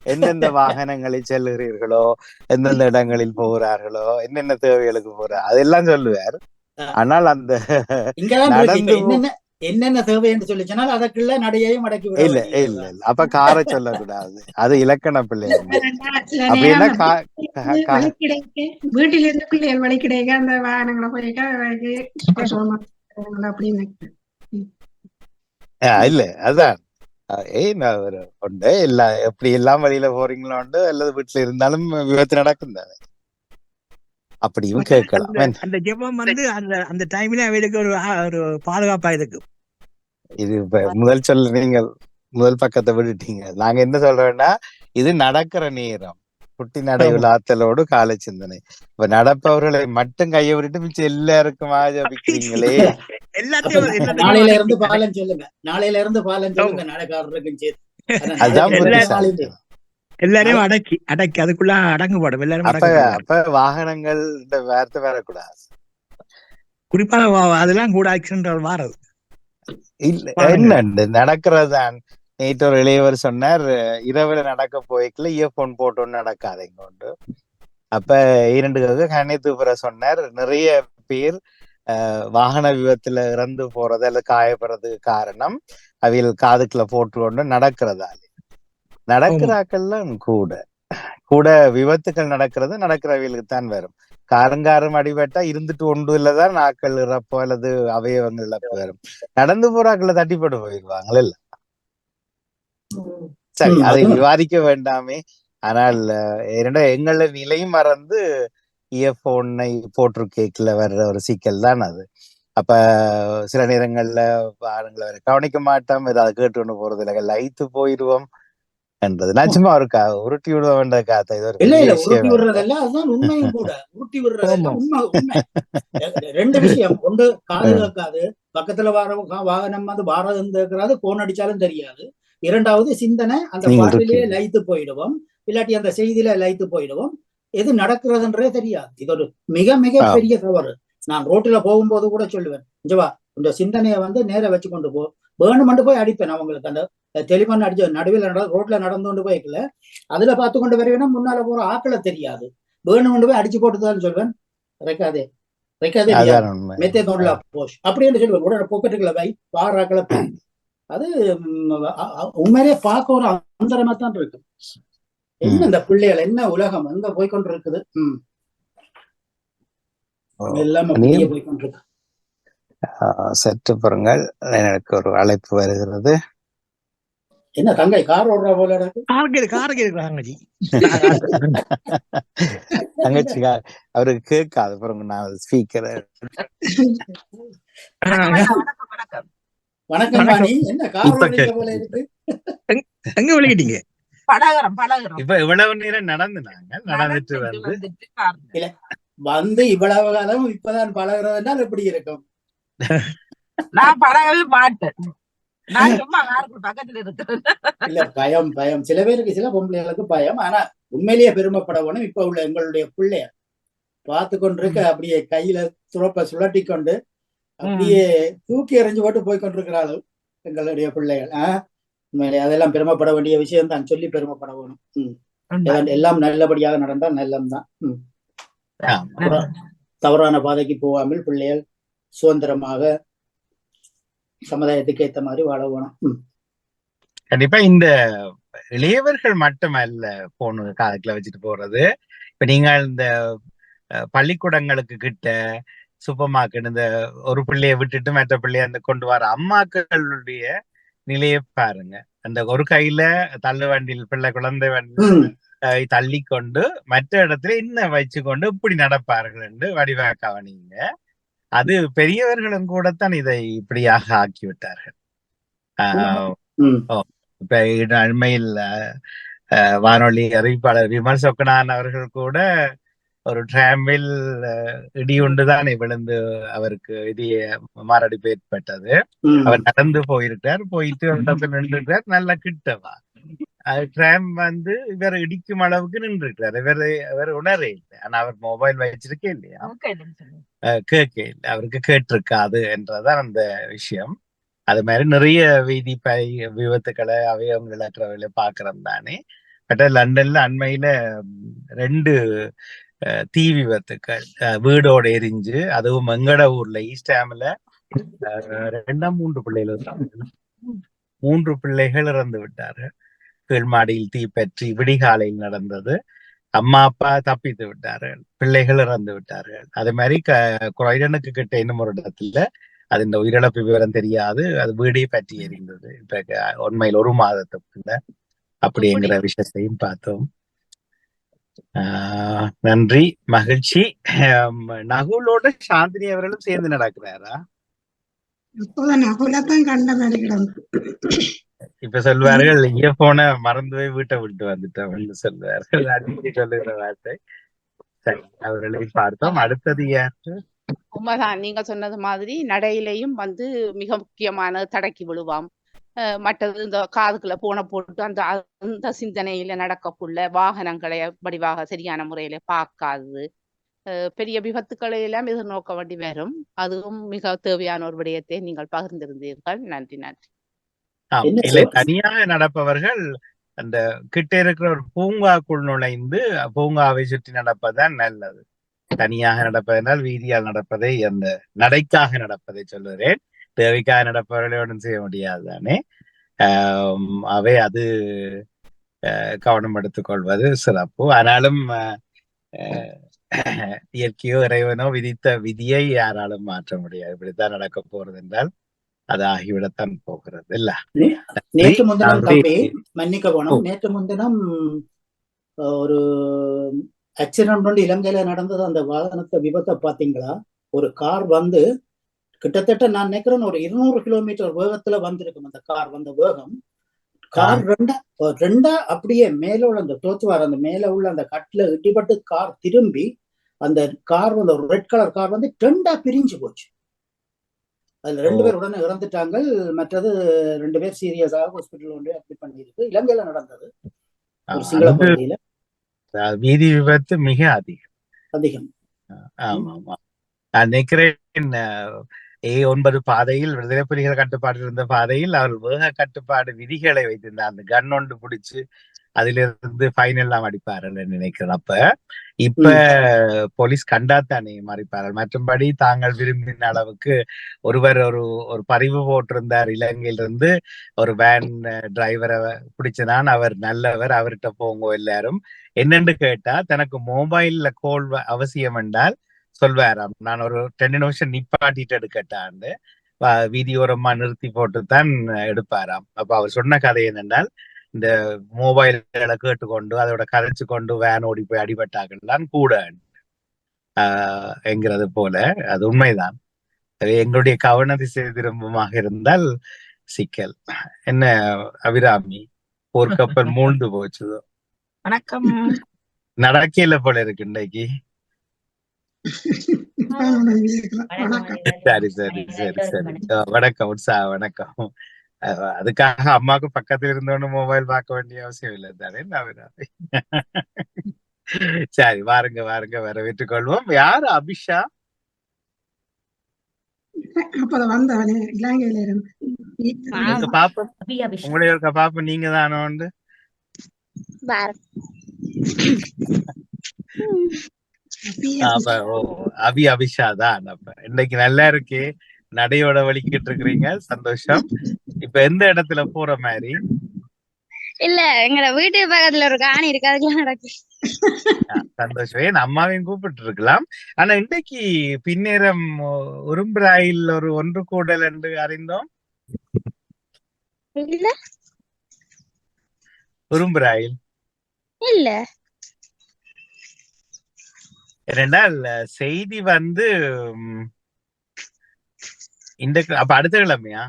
எந்தெந்த வாகனங்களில் செல்லுகிறீர்களோ, எந்தெந்த இடங்களில் போகிறார்களோ, என்னென்ன தேவைகளுக்கு போறார் அதெல்லாம் சொல்லுவார். ஆனால் அந்த என்னென்ன தேவை என்று சொல்லி சொன்னால் அதற்குள்ள நடையையும் அடக்கி இல்ல இல்ல அப்ப காரை சொல்லக்கூடாது, அது இலக்கண பிள்ளை. அப்படின்னா வீட்டில இருந்து பிள்ளைகள் வழி கிடைக்க அந்த வாகனங்களை போயிருக்கா இல்ல அதான் உண்டு. எப்படி எல்லாம் வழியில போறீங்களோ உண்டு, அல்லது வீட்டுல இருந்தாலும் விபத்து நடக்கும் தானே, அப்படியும் கேட்கலாம். அந்த ஜெபம் அந்த டைம்ல அவளுக்கு ஒரு பாதுகாப்பா இருக்கு. இது முதல் சொல்ல நீங்கள் முதல் பக்கத்தை விட்டுட்டீங்க. நாங்க என்ன சொல்றோம்னா, இது நடக்கிற நேரம், குட்டி நடை விழாத்தலோடு காலை சிந்தனை. இப்ப நடப்பவர்களை மட்டும் கையை விட்டுட்டு மிச்சம் எல்லாருக்கும் ஜபிக்கிறீங்களே. நாளையில இருந்து பாலன் சொல்லுங்க, நாளையில இருந்து பாலன் சொல்லுங்க நடக்காரருக்கும் சேர்த்து. அதுதான் எல்லாரையும் அடக்கி அதுக்குள்ள அடங்குபடும் எல்லாரும். அப்ப வாகனங்கள் இந்த வார்த்தை வரக்கூடாது. குறிப்பாக அதெல்லாம் கூட ஆக்சிடென்ட் வாரது இல்ல, என்ன நடக்கிறதுதான். நேற்று ஒரு இளையவர் சொன்னார், இரவுல நடக்க போய்க்கல இயர்போன் போட்டோன்னு நடக்காதீங்க உண்டு. அப்ப 2 கண்ணை தூப்புற சொன்னார், நிறைய பேர் வாகன விபத்துல இறந்து போறது அல்லது காயப்படுறதுக்கு காரணம் அவையில் காதுக்குள்ள போட்டு கொண்டு நடக்கிறதால. நடக்கிறாக்கள்லாம் கூட கூட விபத்துகள் நடக்கிறவர்களுக்கு தான் வரும். காரும் அடிபட்டா இருந்துட்டு ஒன்று இல்லதான் ஆக்கள் இறப்போ அல்லது அவயவங்கள் இழப்பு வரும். நடந்து போறாக்களை தட்டிப்பட்டு போயிடுவாங்களே இல்ல. சரி, அதை விவாதிக்க வேண்டாமே. ஆனால் எங்கள நிலையும் மறந்து இயர்போனை போட்டிருக்கேக்குல வர்ற ஒரு சிக்கல் தான் அது. அப்ப சில நேரங்கள்ல ஆளுங்களை கவனிக்க மாட்டோம், ஏதாவது கேட்டு கொண்டு போறது இல்லை, லைத்து போயிடுவோம் என்றது. நான் சும்மா ஒரு உருட்டி விடுவோம் காத்த இது ஒரு உருட்டி விடுறதெல்லாம் அதுதான் உண்மையும் கூட. உருட்டி விடுறதெல்லாம் உண்மை. ரெண்டு விஷயம். ஒன்று, காது கேட்காது, பக்கத்துல வாகனம் வந்து வாரதுன்னு இருக்கிறது, போன் அடிச்சாலும் தெரியாது. இரண்டாவது சிந்தனை, அந்த பாட்டிலேயே லைத்து போயிடுவோம், இல்லாட்டி அந்த செய்தியில லைத்து போயிடுவோம், எது நடக்கிறதுன்றே தெரியாது. இது ஒரு மிக மிக பெரிய தவறு. நான் ரோட்டில போகும்போது கூட சொல்லுவேன், இஞ்சவா இந்த சிந்தனையை வந்து நேர வச்சு கொண்டு போ, வேணுமெண்டு போய் அடிப்பேன். அவங்களுக்கு அந்த தெளிவான அடிச்ச நடுவில் ரோட்ல நடந்து கொண்டு போய்க்கல, அதுல பார்த்து கொண்டு வருவேன்னா முன்னால போற ஆக்களை தெரியாது, வேணுமெண்டு போய் அடிச்சு போட்டுதான் சொல்லுவேன், ரெக்காதே மெத்தே தோண்டலா போஷ் அப்படின்னு சொல்லுவேன். உடனே பொக்கெட்டுகளை வை, பாராக்களை போய். அது உண்மையிலே பார்க்க ஒரு அந்தரமா தான் இருக்கு. என்ன இந்த பிள்ளைகள், என்ன உலகம் எங்க போய்கொண்டு இருக்குது. சற்று பாருங்கள், எனக்கு ஒரு அழைப்பு வருகிறது. என்ன தங்கை கார் ஓடுற போல தங்கச்சி அவருக்கு கேட்காது. பாருங்க, நான் ஸ்பீக்கர். வணக்கம் பாணி, என்ன கார் ஓடுற போல இருக்கு? எங்க விளையாட்டீங்க? இப்ப இவ்வளவு நேரம் நடந்துட்டு வந்து இவ்வளவு காலம் இப்பதான் பழகிறதுனால் எப்படி இருக்கும்? நான் பழகவே மாட்டேன். இல்ல, பயம் சில பேருக்கு, சில பொம்பளைகளுக்கு பயம். ஆனா உண்மையிலேயே பெருமைப்படணும். இப்ப உள்ள எங்களுடைய பிள்ளைய பார்த்து கொண்டிருக்க, அப்படியே கையில துறப்ப சுழட்டி கொண்டு அப்படியே தூக்கி எறிஞ்சு போட்டு போய் கொண்டிருக்கிறாள் எங்களுடைய பிள்ளைகள். உண்மையிலே அதெல்லாம் பெருமைப்பட வேண்டிய விஷயம் தான், சொல்லி பெருமைப்பட வேணும். எல்லாம் நல்லபடியாக நடந்தால் நல்லம்தான். தவறான பாதைக்கு போகாமல் பிள்ளைகள் சுதந்திரமாக சமுதாயத்துக்கு ஏற்ற மாதிரி வாழ வேணும். கண்டிப்பா இந்த இளையவர்கள் மட்டுமல்ல போன காலத்துல வச்சுட்டு போறது. இப்ப நீங்க இந்த பள்ளிக்கூடங்களுக்கு கிட்ட சூப்பர் மார்க்கெட், இந்த ஒரு பிள்ளைய விட்டுட்டு மற்ற பிள்ளைய அந்த கொண்டு வர அம்மாக்களுடைய நிலையை பாருங்க. அந்த ஒரு கையில தள்ளு வண்டியில் குழந்தை வண்டியில் தள்ளி கொண்டு மற்ற இடத்துல இன்னும் வச்சு கொண்டு இப்படி நடப்பார்கள் என்று வடிவாக்கவனீங்க. அது பெரியவர்களும் கூடத்தான் இதை இப்படியாக ஆக்கிவிட்டார்கள். இப்ப அண்மையில் வானொலி அறிவிப்பாளர் விமல் சொக்கனான் அவர்கள் கூட ஒரு டிராமில் இடியுண்டுதான் விழுந்து அவருக்கு மாரடைப்பு ஏற்பட்டது. அவர் நடந்து போயிருக்கார், போயிட்டு நின்றுட்டார், நல்ல கிட்டவா. டிராம் வந்து இவர் இடிக்கும் அளவுக்கு நின்றுட்டார். இவர் உணரே இல்லை. ஆனா அவர் மொபைல் வச்சிருக்கே இல்லையா, கேட்க இல்லை, அவருக்கு கேட்டிருக்காது என்றதான் அந்த விஷயம். அது மாதிரி நிறைய வீதி விபத்துக்களை அவயவங்களற்றவர்களை பாக்குறோம் தானே. பட் லண்டன்ல அண்மையில 2 தீ விபத்துக்கள் வீடோட எரிஞ்சு, அதுவும் எங்கட ஊர்ல ஈஸ்டாம்ல 3 பிள்ளைகள் 3 பிள்ளைகள் இறந்து விட்டார்கள். கீழ்மாடியில் தீப்பற்றி விடிகாலையில் நடந்தது. அம்மா அப்பா தப்பித்து விட்டார்கள், பிள்ளைகள் இறந்து விட்டார்கள். அதே மாதிரி குறைடனுக்கு கிட்ட இன்னும் ஒரு இடத்துல அது இந்த உயிரிழப்பு விவரம் தெரியாது, அது வீடே பற்றி எரிந்தது. இப்ப உண்மையில் 1 மாதத்துக்குள்ள அப்படிங்கிற விஷயத்தையும் பார்த்தோம். நன்றி, மகிழ்ச்சி. நகுலோட சாந்தினி அவர்களும் சேர்ந்து நடக்கிறாரா? இப்ப சொல்வார்கள், இயர்போனை மறந்து போய் வீட்டை விட்டு வந்துட்டோம் சொல்வார்கள். அடிக்கடி சொல்லுகிற வார்த்தை. சரி, அவர்களை பார்த்தோம். அடுத்தது யாரு? உண்மைதான், நீங்க சொன்னது மாதிரி நடையிலையும் வந்து மிக முக்கியமான தடக்கி விழுவாம். மற்றது இந்த காதுக்குள்ள போன போட்டு அந்த சிந்தனையில நடக்கக்குள்ள வாகனங்களை வடிவாக சரியான முறையில பார்க்காது பெரிய விபத்துக்களை எல்லாம் எதிர்நோக்க வேண்டி வரும். அதுவும் மிக தேவையான ஒரு விடயத்தை நீங்கள் பகிர்ந்திருந்தீர்கள். நன்றி. இல்லை, தனியாக நடப்பவர்கள் அந்த கிட்ட இருக்கிற ஒரு பூங்காக்குள் நுழைந்து பூங்காவை சுற்றி நடப்பதுதான் நல்லது. தனியாக நடப்பதனால் வீதியால் நடப்பதை, அந்த நடைக்காக நடப்பதை சொல்லுகிறேன். தேவைக்காக நடப்பவர்களை ஒன்றும் செய்ய முடியாது தானே. அவை அது கவனம் எடுத்துக்கொள்வது சிறப்பு. ஆனாலும் இயற்கையோ இறைவனோ விதித்த விதியை யாராலும் மாற்ற முடியாது. இப்படித்தான் நடக்க போறது என்றால் அது ஆகிவிடத்தான் போகிறது இல்ல. நேற்று முன்தினம் தம்பி மன்னிக்க ஓ. போனோம். நேற்று முன்தினம் ஒரு ஆக்சிடென்ட் இலங்கையில நடந்தது. அந்த வாகனத்தை விபத்தை பாத்தீங்களா? ஒரு கார் வந்து கிட்டத்தட்ட நான் நினைக்கிறேன் ஒரு 200 கிலோமீட்டர் வேகத்துல வந்திருக்கும். அந்த கார் வந்த வேகம், கார் ரெண்டா அப்படியே மேல உள்ள அந்த தோச்சுவார் அந்த மேல உள்ள அந்த கட்டில இடிபட்டு கார் திரும்பி அந்த கார் வந்து ஒரு ரெட் கலர் கார் வந்து ரெண்டா பிரிஞ்சு போச்சு. அதுல 2 பேர் உடனே இறந்துட்டாங்க. மற்றது 2 பேர் சீரியஸாக ஹாஸ்பிட்டல் ஒன்றே அட்மிட் பண்ணியிருக்கு. இலங்கையில நடந்தது ஒரு சிங்கள பகுதியில. வீதி விபத்து மிக அதிகம். ஆமா ஆமா. நான் நினைக்கிறேன் A9 பாதையில் விடுதலை புலிகள் கட்டுப்பாடு இருந்த பாதையில் அவர் வேக கட்டுப்பாடு விதிகளை வைத்திருந்தார். அந்த கன் ஒன்று பிடிச்சு அதிலிருந்து ஃபைன் எல்லாம் அடிப்பார்கள் நினைக்கிறேன். அப்ப இப்ப போலீஸ் கண்டாத்தானே மறைப்பார்கள். மற்றும்படி தாங்கள் விரும்பின அளவுக்கு ஒருவர் ஒரு பதிவு போட்டிருந்தார். இலங்கையிலிருந்து ஒரு வேன் டிரைவரை பிடிச்சதான், அவர் நல்லவர், அவர்கிட்ட போங்க எல்லாரும் என்னன்னு கேட்டா தனக்கு மொபைல்ல கோல் அவசியம் என்றால் சொல்வாராம். நான் ஒரு 10 நிமிஷம் நிப்பாட்டிட்டு எடுக்கட்டான்னு வீதியோரமா நிறுத்தி போட்டுத்தான் எடுப்பாராம். அப்ப அவர் சொன்ன கதை என்னென்றால், இந்த மொபைல்களை கேட்டுக்கொண்டு அதோட கதைச்சு கொண்டு வேன் ஓடி போய் அடிபட்டார்கள்தான் கூட என்கிறது போல. அது உண்மைதான். எங்களுடைய கவன திசை திரும்பமாக இருந்தால் சிக்கல். என்ன அபிராமி, போர்க்கப்பல் மூழ்ந்து போச்சுதோ? வணக்கம். நடக்கையில போல இருக்கு இன்னைக்கு. சரி சரி சரி சரி. வணக்கம் உற்சா, வணக்கம். அதுக்காக அம்மாவுக்கு பக்கத்துல இருந்தோன்னு மொபைல் பார்க்க வேண்டிய அவசியம் இல்லை தானே அபிராமி? சரி, வாருங்க வாருங்க, வரவேற்றுக் கொள்வோம். யாரு அபிஷா? பாப்போம் உங்களுடைய பாப்போம். நீங்க தானோ உண்டு? அபி அபிஷா தான். அப்ப இன்னைக்கு நல்லா இருக்கு, நடையோட வலிக்கிட்டு இருக்கிறீங்க, சந்தோஷம். இப்ப எந்த இடத்துல போற மாதிரி? இல்ல, எங்க வீட்டு பக்கத்துல ஒரு காணி இருக்கு, அதுக்குலாம் நடக்கு. சந்தோஷம். ஏன் அம்மாவையும் கூப்பிட்டு இருக்கலாம். ஆனா இன்னைக்கு பின்னேரம் உரும்பிராயில் ஒரு ஒன்று கூடல் என்று அறிந்தோம். இல்ல உரும்பிராயில் இல்ல ஏனென்றால் செய்தி வந்து இந்த அப்ப அடுத்த கிழமையா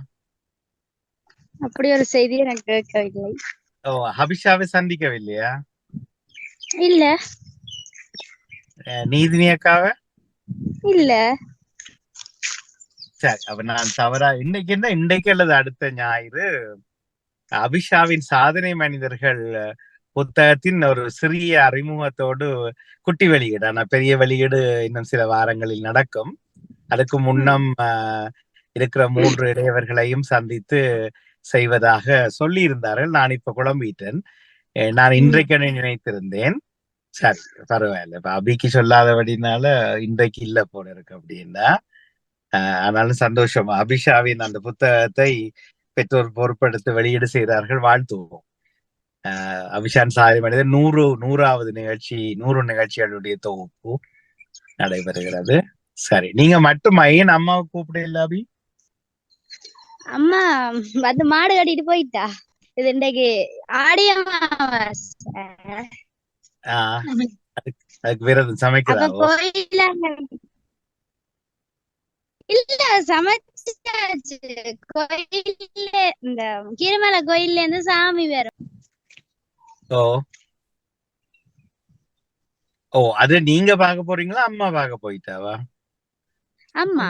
அப்படி ஒரு செய்தி எனக்கு கேட்கவில்லை. ஓ, அபிஷாவை சந்திக்கவில்லையா? இல்ல. நீதினி அக்காவை இல்ல. சரி, அப்ப நான் தவறா இன்னைக்கு என்ன இன்றைக்கு அல்லது அடுத்த ஞாயிறு அபிஷாவின் சாதனை மனிதர்கள் புத்தகத்தின் ஒரு சிறிய அறிமுகத்தோடு குட்டி வெளியீடு, ஆனா பெரிய வெளியீடு இன்னும் சில வாரங்களில் நடக்கும். அதுக்கு முன்னம் இருக்கிற 3 இளையவர்களையும் சந்தித்து செய்வதாக சொல்லி இருந்தார்கள். நான் இப்ப குழம்பிட்டேன். நான் இன்றைக்கு நினைத்திருந்தேன். சரி, பரவாயில்ல. இப்ப அபிக்கு சொல்லாதபடினால இன்றைக்கு இல்ல போல இருக்கு அப்படின்னா. ஆனாலும் சந்தோஷம். அபிஷாவின் அந்த புத்தகத்தை பெற்றோர் பொறுப்பெடுத்து வெளியீடு செய்தார்கள், வாழ்த்துவோம். அபிஷான் சாதனை மனிதர் 100வது நிகழ்ச்சி, 100 நிகழ்ச்சிகளுடைய தொகுப்பு நடைபெறுகிறது. சரி, நீங்க மட்டும் ஏன் அம்மாவை கூப்பிடல அபி? அம்மா வந்து மாடு கட்டிட்டு போயிட்டா. இது இன்றைக்கு அதுக்கு விரதம் சமைக்கிறாவோ? இல்ல, சமைச்சாச்சு. கோயில்ல இந்த கீரமலை கோயில்ல இருந்து சாமி வரும். ஓ ஓ, அது நீங்க பார்க்க போறீங்களா, அம்மா பார்க்க போயிட்டாவா? அம்மா.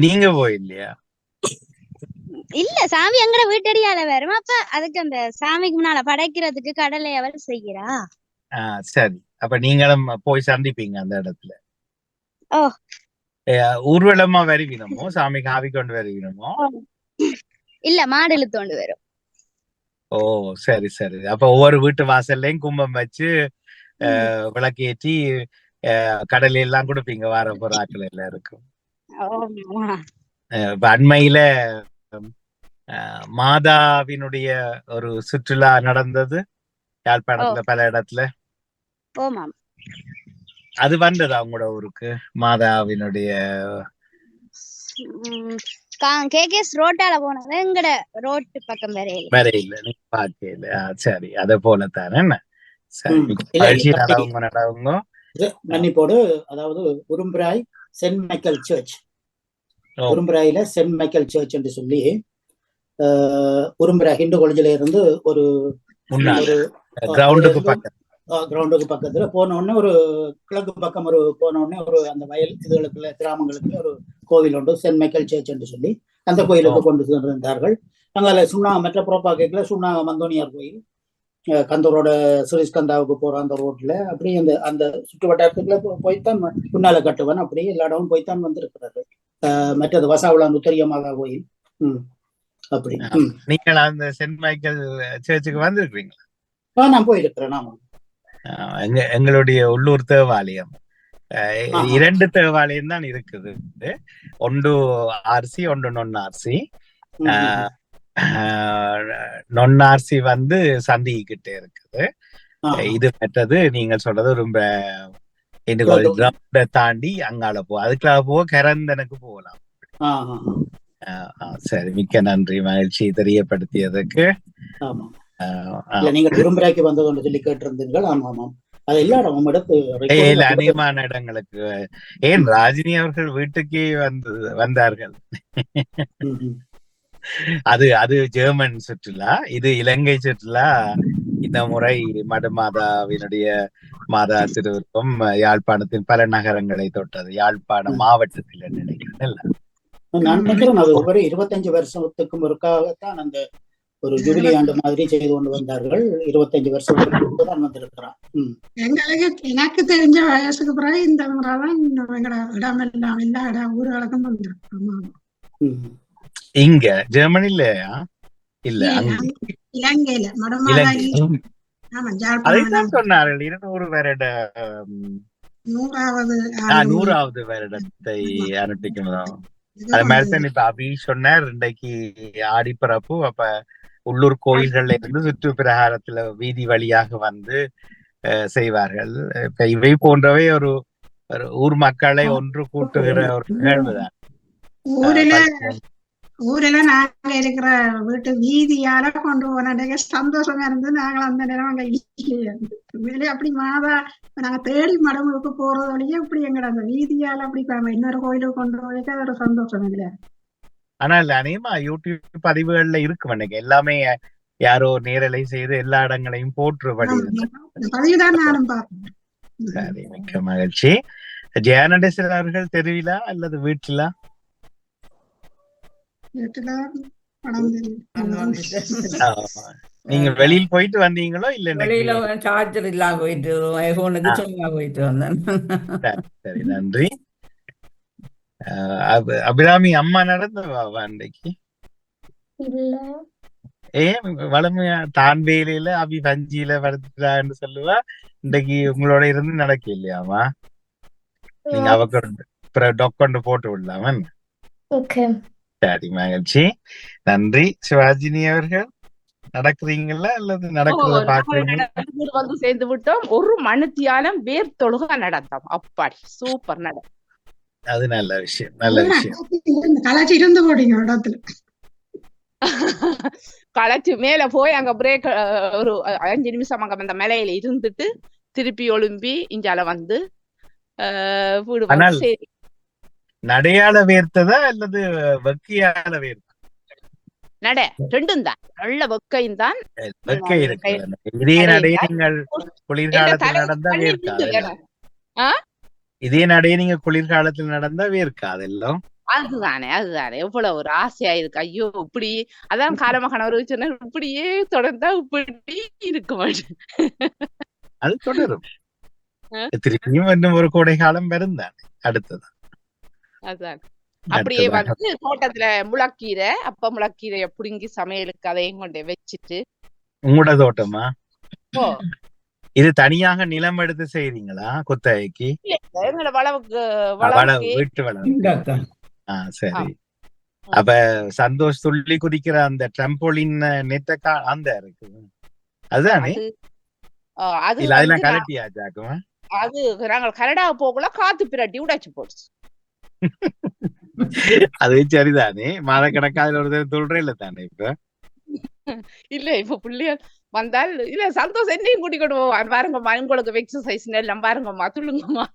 நீங்க போயில்லையா? இல்ல, சாமி எங்கட வீட்டடியால வரும். அப்ப அதுக்கு அந்த சாமிக்கு முன்னால படைக்கிறதுக்கு கடலை அவள் செய்கிறா. சரி, அப்ப நீங்களும் போய் சந்திப்பீங்க அந்த இடத்துல. ஓ, ஊர்வலமா வருவினமோ, சாமிக்கு ஆவி கொண்டு வருவினமோ? இல்ல, மாடு இழுத்தோண்டு வரும். ஓ சரி சரி. அப்ப ஒவ்வொரு வீட்டு வாசல்லையும் கும்பம் வச்சு விளக்கேற்றி கடலை எல்லாம் கொடுப்பீங்க வார பொருட்கள் எல்லாம் இருக்கும். அண்மையில மாதாவினுடைய ஒரு சுற்றுலா நடந்தது. யாழ்ப்பாணத்துல பல இடத்துல ஓமாம். அது வந்ததா உங்களோட ஊருக்கு மாதாவினுடைய கேகேஎஸ் ரோட்டால போனது எங்கட ரோட்டு பக்கம் வரையில. வரையில நீ பாக்கல. சரி, அதை போலத்தானே என்ன. சரி, நடவுங்க மன்னிப்போடு. அதாவது உரும்பிராய் சென்ட் மைக்கேல் சர்ச், உரும்பிராயில சென்ட் மைக்கேல் சர்ச் என்று சொல்லி உரும்பிராய் ஹிந்து காலேஜ்ல இருந்து ஒரு கிரவுண்டுக்கு பக்கத்துல போன உடனே ஒரு கிழக்கு பக்கம் ஒரு போன உடனே ஒரு அந்த வயல் இதுகளுக்குள்ள கிராமங்களுக்கு ஒரு கோவில் உண்டு, சென்ட் மைக்கேல் சர்ச் என்று சொல்லி. அந்த கோயிலுக்கு கொண்டு சென்றிருந்தார்கள். அங்கே மற்ற புறப்பாக்கைக்குள்ள சுண்ணாக மந்தோனியார் கோயில், கந்தூரோட சுரேஷ்கந்தாவுக்கு போற அந்த ரோட்ல அப்படி அந்த சுற்று வட்டாரத்துக்குள்ள போய்த்தான் முன்னால கட்டுவன் அப்படி எல்லா இடமும் போய்த்தான் வந்திருக்கிறாரு. மற்றது வசாவுலான் உத்தரிய மாதா கோயில். அப்படி நீங்கள் அந்த சென்ட் மைக்கேல் சர்ச்சுக்கு வந்திருக்கீங்களா? நான் போயிருக்கிறேன். ஆமா, எங்களுடைய உள்ளூர் தேவாலயம் 2 தேவாலயம் தான் இருக்குது. ஒன்று ஆர்சி, ஒன்று நொன்னார்சி. நொன்னார்சி வந்து சந்திக்கிட்டே இருக்குது. இது மற்றது நீங்க சொல்றது ரொம்ப கிரவுண்ட தாண்டி அங்கால அதுக்குள்ள கரந்தனுக்கு போகலாம். சரி, மிக்க நன்றி, மகிழ்ச்சி தெரியப்படுத்தியதுக்கு. நீங்க விரும்புறாக்கி வந்தது சொல்லி கேட்டிருந்தீர்கள். ஆமா ஆமாம், அது எல்லா இடமும் அதிகமான இடங்களுக்கு. ஏன் ராஜினி அவர்கள் வீட்டுக்கே வந்தார்கள். அது ஜெர்மன் சுற்றுலா, இது இலங்கை சுற்றுலா. இந்த முறை மடுமாதாவினுடைய மாதா திருவிருப்பம் யாழ்ப்பாணத்தின் பல நகரங்களை தொட்டது. யாழ்ப்பாணம் மாவட்டத்தில் நினைக்கிறேன். நான் நினைக்கிறேன் அது ஒவ்வொரு 25 வருஷத்துக்கும் ஒருக்காகத்தான் அந்த ஒரு ஜூபிலி ஆண்டு மாதிரி செய்து கொண்டு வந்தார்கள். 25 வருஷத்துக்கு தான் வந்திருக்கிறான். எனக்கு தெரிஞ்ச வயசுக்கு பிறகு இந்த முறைதான் இடமெல்லாம் எல்லா ஊர்களுக்கும் வந்திருக்கோம். இங்க ஜெர்மனி இல்லையா? இல்ல, இலங்கையில சொன்னார்கள் 200 வருட 100வது வருடத்தை அனுப்பிக்கணும். அது மாதிரி இப்ப அபி சொன்னார், இன்றைக்கு ஆடிப்பிறப்பு. அப்ப உள்ளூர் கோயில்கள்ல இருந்து சுற்று பிரகாரத்துல வீதி வழியாக வந்து செய்வார்கள். இப்ப இவை போன்றவை ஒரு ஊர் மக்களை ஒன்று கூட்டுகிற ஒரு நிகழ்வுதான். ஊர்ல நாங்க இருக்கிற வீட்டு வீதியால கொண்டு போன சந்தோஷமா இருந்து நாங்கள் அந்த நேரம் அங்க இல்லையே. அப்படி மாதா நாங்க தேடி மடமுழுக்கு போறது வழியே அப்படி எங்கட அந்த வீதியால அப்படி இன்னொரு கோயிலுக்கு கொண்டு போய் ஒரு சந்தோஷம் இல்லையா. ஆனா இல்ல, அநேகமா யூடியூப் பதிவுகள்ல இருக்கு எல்லாமே. யாரோ நேரலை செய்து எல்லா இடங்களையும் போற்றுபடி பதிவுதான் நானும் பார்த்தேன். சரி, மிக்க மகிழ்ச்சி. ஜெயநடேசன் அவர்கள் தெருவிலா அல்லது வீட்டுல? நீங்க வெளியில் போயிட்டு வந்தீங்களோ இல்ல? வெளியில சார்ஜர் இல்லாம போயிட்டு ஐபோனுக்கு சும்மா போயிட்டு வந்தேன். சரி, நன்றி. அபிராமி அம்மா நடந்தவா அன்றைக்கு? வளமையா தான் வேலையில அபி பஞ்சியில வளர்த்துட்டான்னு சொல்லுவா. இன்றைக்கு உங்களோட இருந்து நடக்க இல்லையாமா? நீங்க அவக்கு டொக்கொண்டு போட்டு விடலாமன். சரி, மகிழ்ச்சி, நன்றி. சிவாஜினி அவர்கள் நடக்குறீங்களா அல்லது நடக்கிறத பாக்குறீங்க? வந்து சேர்ந்து விட்டோம். ஒரு மணித்தியாலம் வேர் தொழுக நடந்தோம். அப்பாடி சூப்பர் நட. அது நல்ல விஷயம், நல்ல விஷயம். களைச்சு மேல போய் அங்க பிரேக் ஒரு 5 நிமிஷம் அங்க அந்த மலையில இருந்துட்டு திருப்பி ஒழும்பி இஞ்சால வந்து வீடு. நடையால வேர்த்ததா அல்லது வெக்கையால வேர்த்தா? நட ரெண்டும் தான், நல்ல வெக்கையும் தான். வெக்கை இருக்கு. இதே நடைய நீங்கள் குளிர்காலத்தில் நடந்தா வேர்க்காது. இதே நடைய நீங்க குளிர்காலத்தில் நடந்தா வேர்க்காது எல்லாம். அதுதானே எவ்வளவு ஒரு ஆசையா இருக்கு. ஐயோ இப்படி அதான் காலமகனவர் சொன்ன, இப்படியே தொடர்ந்தா இப்படி இருக்க மாட்டேன். அது தொடரும். திருப்பியும் இன்னும் ஒரு கோடை காலம் வருந்தானே அடுத்தது. அதான் அப்படியே வந்து தோட்டத்துல முளக்கீரை, அப்ப முளக்கீரைய புடுங்கி சமையலுக்கு அதையும் கொண்டு வச்சுட்டு. உங்களோட தோட்டமா? இது தனியாக நிலம் எடுத்து செய்றீங்களா குத்தகைக்கு? எங்களோட வளவுக்கு வீட்டு வளவு. சரி. அப்ப சந்தோஷ் துள்ளி குதிக்கிற அந்த ட்ரம்போலின் நெட்டக்கா அந்த இருக்கு அதுதானே? அது இல்ல வந்து அதெல்லாம் கலட்டியாச்சாக்கும். அது நாங்கள் கனடா போகல காத்து பிரட்டி உடைச்சு போச்சு. அது சரிதானே, மாதக்கணக்காக ஒரு சொல்றே இல்ல தானே இப்ப. இல்ல இப்ப பிள்ளைகள் வந்தால் இல்ல சந்தோஷம் என்னையும் கூட்டிக்கிட்டு போவான். பாருங்கம்மா உங்களுக்கு எக்ஸசைஸ் எல்லாம் பாருங்கம்மா துள்ளுங்கம்மா.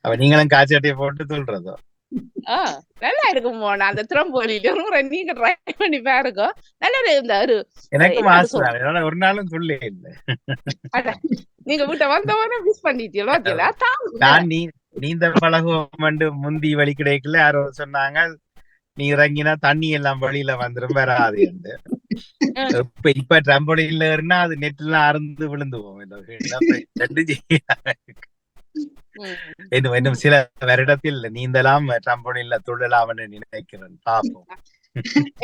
அப்ப நீங்களும் காய்ச்சட்டியை போட்டு சொல்றதோ? நல்லா இருக்குமோ. நான் அந்த திறம்போலியில நீங்க ட்ரை பண்ணி பாருங்க. நல்ல ஒரு எனக்கும் ஆசை, ஒரு நாளும் சொல்லே இல்லை. நீங்க வீட்டை வந்தவன மிஸ் பண்ணிட்டீங்களா? நான் நீந்த பழகம் முந்தி வழி கிடைக்கல. யாரோ சொன்னாங்க நீ இறங்கினா தண்ணி எல்லாம் வழியில வந்துடும் வராது என்று. இப்ப ட்ரம்போலின்ல இருந்தா அது நெட்லாம் அறுந்து விழுந்து போகும். இன்னும் சில வருடத்தில் நீந்தலாம் ட்ரம்போலின்ல துள்ளலாம் என்று நினைக்கிறேன். பாப்போம்.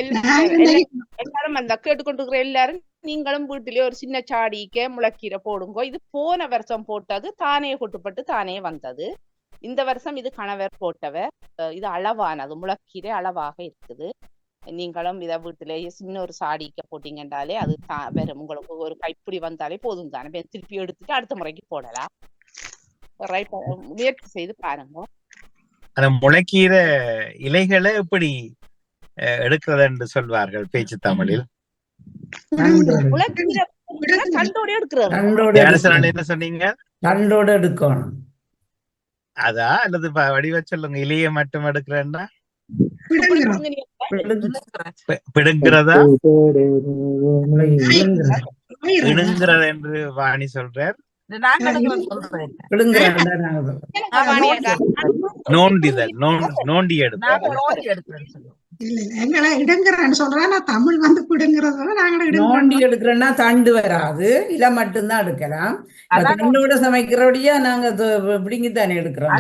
எல்லாரும் அந்த கேட்டுக்கொண்டிருக்கிற எல்லாரும் நீங்களும் வீட்டிலேயே ஒரு சின்ன சாடிக்க முளைக்கீரை போடுங்க. இது போன வருஷம் போட்டது தானே கொட்டுப்பட்டு தானே வந்தது. இந்த வருஷம் இது கணவர் போட்டவர். இது அளவானது, முளைக்கீரை அளவாக இருக்குது. நீங்களும் இதை வீட்டிலேயே சின்ன ஒரு சாடிக்க போட்டீங்கன்றாலே அது வரும். உங்களுக்கு ஒரு கைப்பிடி வந்தாலே போதும் தானே. திருப்பி எடுத்துட்டு அடுத்த முறைக்கு போடலாம். முயற்சி செய்து பாருங்க. அந்த முளைக்கீரை இலைகளை எப்படி எடுக்கிறது என்று சொல்வார்கள் பேச்சு தமிழில்? தண்டோட எடுக்கிறது. என்ன சொன்னீங்க? தண்டோட எடுக்கணும். அதா அல்லது வடிவ சொல்லுங்க. இலையை மட்டும் எடுக்கிறேன்னா பிடுங்கிறதா இடுங்கிறது என்று வாணி சொல்றார். நோண்டிதல், நோண்டி எடுப்பது. எங்களை இடங்குறேன்னு சொல்றேன். தமிழ் வந்து பிடுங்கிறது. நோண்டி எடுக்கிறேன்னா தண்டு வராது, இலை மட்டும்தான் எடுக்கலாம். தண்டோட சமைக்கிறபடியா நாங்க பிடிங்கித்தானே எடுக்கிறோம்.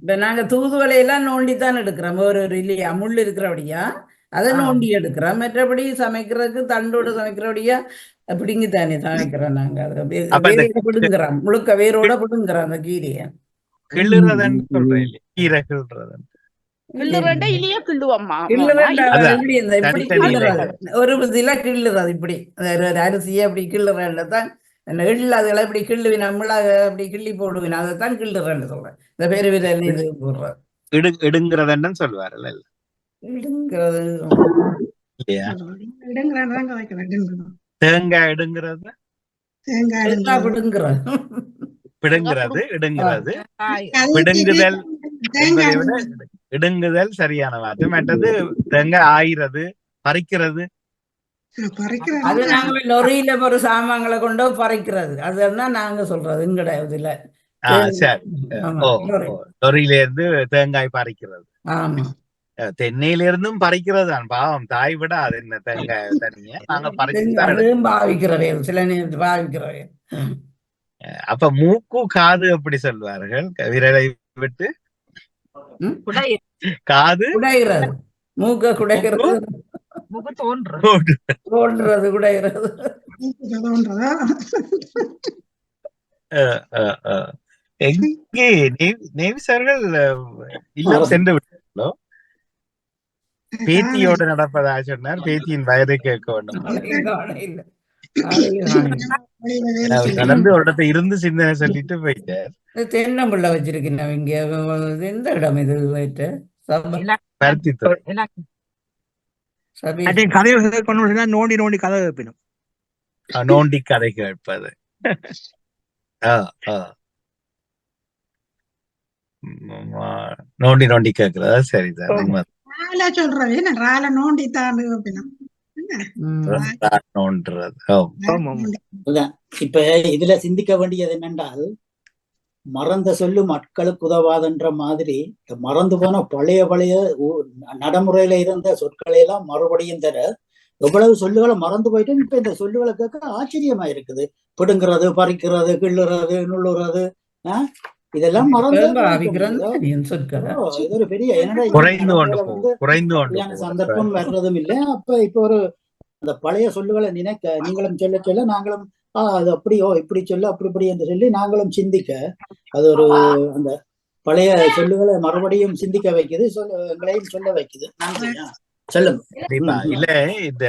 இப்ப நாங்க தூதுவளையெல்லாம் நோண்டித்தான் எடுக்கிறோம். ஒரு இல்லையா முள் இருக்கிறபடியா அதை நோண்டி எடுக்கிறோம். மற்றபடி சமைக்கிறதுக்கு தண்டோட சமைக்கிறபடியா பிடிங்கித்தானே சமைக்கிறோம். நாங்க அதை பிடுங்குறோம், முழுக்க வேரோட பிடுங்குறோம் அந்த கீரையை. கிள்ளுறதுன்னு சொல்றேன். கீரை கிள்ளுறது ஒரு இதில கிள்ளுறது இப்படி அரிசியை அப்படி கிள்ளுறதான் எள்ளாதுகளை இப்படி கிள்ளுவி நம்மளாக அப்படி கிள்ளி போடுவின் அதைத்தான் கிள்ளுறேன்னு சொல்றேன். இந்த பேரு விரல் இது போடுறது இடுங்கிறதுன்னு சொல்லுவாரு. இடுங்கிறது தேங்காய் இடுங்கிறது, தேங்காய் பிடுங்குறது, பிடுங்கிறது, இடுங்கிறது. பிடுங்குதல் என்பதை விட இடுங்குதல் சரியான வார்த்தை. மற்றது தேங்காய் ஆயிறது, பறிக்கிறது. அது நாங்க லொரியில ஒரு சாமான்களை கொண்டு பறிக்கிறது. அதுதான் நாங்க சொல்றது. எங்கட இதுல சரி, லொரியில இருந்து தேங்காய் பறிக்கிறது. ஆமா, தென்னையில இருந்தும் பறிக்கிறது தான். பாவம் தாய் விட அது என்ன தேங்காய் தனியா நாங்க பாவிக்கிறவே சில நேரத்தில் பாவிக்கிறவே. அப்ப மூக்கு காது எப்படி சொல்வார்கள்? விரலை விட்டு காது குடைகிறது, மூக்க குடைகிறது, தோன்றது குடைகிறது. எங்கே நேவிசார்கள் இல்லம் சென்று விட்டார்களோ? பேத்தியோடு நடப்பதா சொன்னார். பேத்தியின் வயதை கேட்க வேண்டும். கலந்து ஒரு இடத்தை இருந்து சிந்தனை சொல்லிட்டு போயிட்டார். தென்னம்பிள்ளை வச்சிருக்கேன் இங்க. எந்த இடம் இது? போயிட்டு நோண்டி நோண்டி கதை கேட்பினும். நோண்டி கதை கேட்பது. நோண்டி நோண்டி கேட்கிறதா? சரிதான். இப்ப இதுல சிந்திக்க வேண்டியது என்னென்றால், மறந்த சொல்லு மக்களுக்கு உதவாதுன்ற மாதிரி மறந்து போன பழைய நடைமுறையில இருந்த சொற்களை எல்லாம் மறுபடியும் தர எவ்வளவு சொல்லுகளை மறந்து போயிட்டு இப்ப இந்த சொல்லுகளை கேட்க ஆச்சரியமா இருக்குது. பிடுங்கிறது, பறிக்கிறது, கிள்ளுறது, நுள்ளுறது, இதெல்லாம் மறந்து இது ஒரு பெரிய சந்தர்ப்பம் வர்றதும் இல்லை. அப்ப இப்ப ஒரு அந்த பழைய சொல்லுகளை நினைக்க நீங்களும் சொல்ல சொல்ல நாங்களும் அது அப்படியோ இப்படி சொல்ல அப்படி என்று சொல்லி நாங்களும் சிந்திக்க அது ஒரு அந்த பழைய சொல்லுகளை மறுபடியும் சிந்திக்க வைக்குது, எங்களையும் சொல்ல வைக்குது. நன்றி. சொல்லுங்க. இல்ல இந்த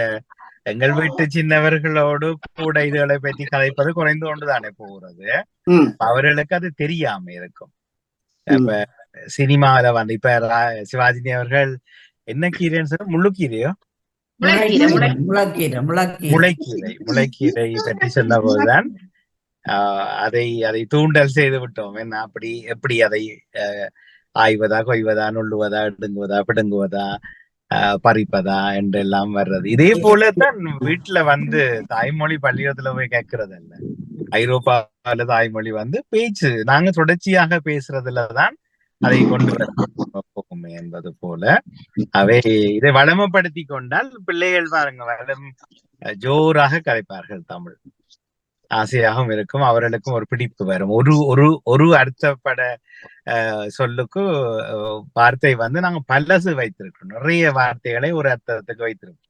எங்கள் வீட்டு சின்னவர்களோடு கூட இதுகளை பற்றி கதைப்பது குறைந்து கொண்டுதானே போகிறது. அவர்களுக்கு அது தெரியாம இருக்கும். இப்ப சினிமாவில வந்து இப்ப சிவாஜினி அவர்கள் என்ன கீரைன்னு சொன்னா முள்ளுக்கீரையோ முளைக்கீரை பற்றி சொன்ன போதுதான் அதை தூண்டல் செய்து விட்டோம். என்ன அப்படி எப்படி அதை ஆய்வதா, கொய்வதா, நுள்ளுவதா, எடுங்குவதா, பிடுங்குவதா, பறிப்பதா என்றெல்லாம் வர்றது. இதே போலதான் வீட்டுல வந்து தாய்மொழி பள்ளிக்கூடத்துல போய் கேட்கறது அல்ல. ஐரோப்பாவில தாய்மொழி வந்து பேச்சு நாங்க தொடர்ச்சியாக பேசுறதுலதான் அதை கொண்டு வர போகுமே என்பது போல அவை இதை வளமப்படுத்தி கொண்டால் பிள்ளைகள் பாருங்க வளம் ஜோராக கலைப்பார்கள். தமிழ் ஆசையாகவும் இருக்கும், அவர்களுக்கும் ஒரு பிடிப்பு வரும். ஒரு அர்த்தப்பட சொல்லுக்கு வார்த்தை வந்து நாங்க பல்லசு வைத்திருக்கோம். நிறைய வார்த்தைகளை ஒரு அர்த்தத்துக்கு வைத்திருக்கோம்.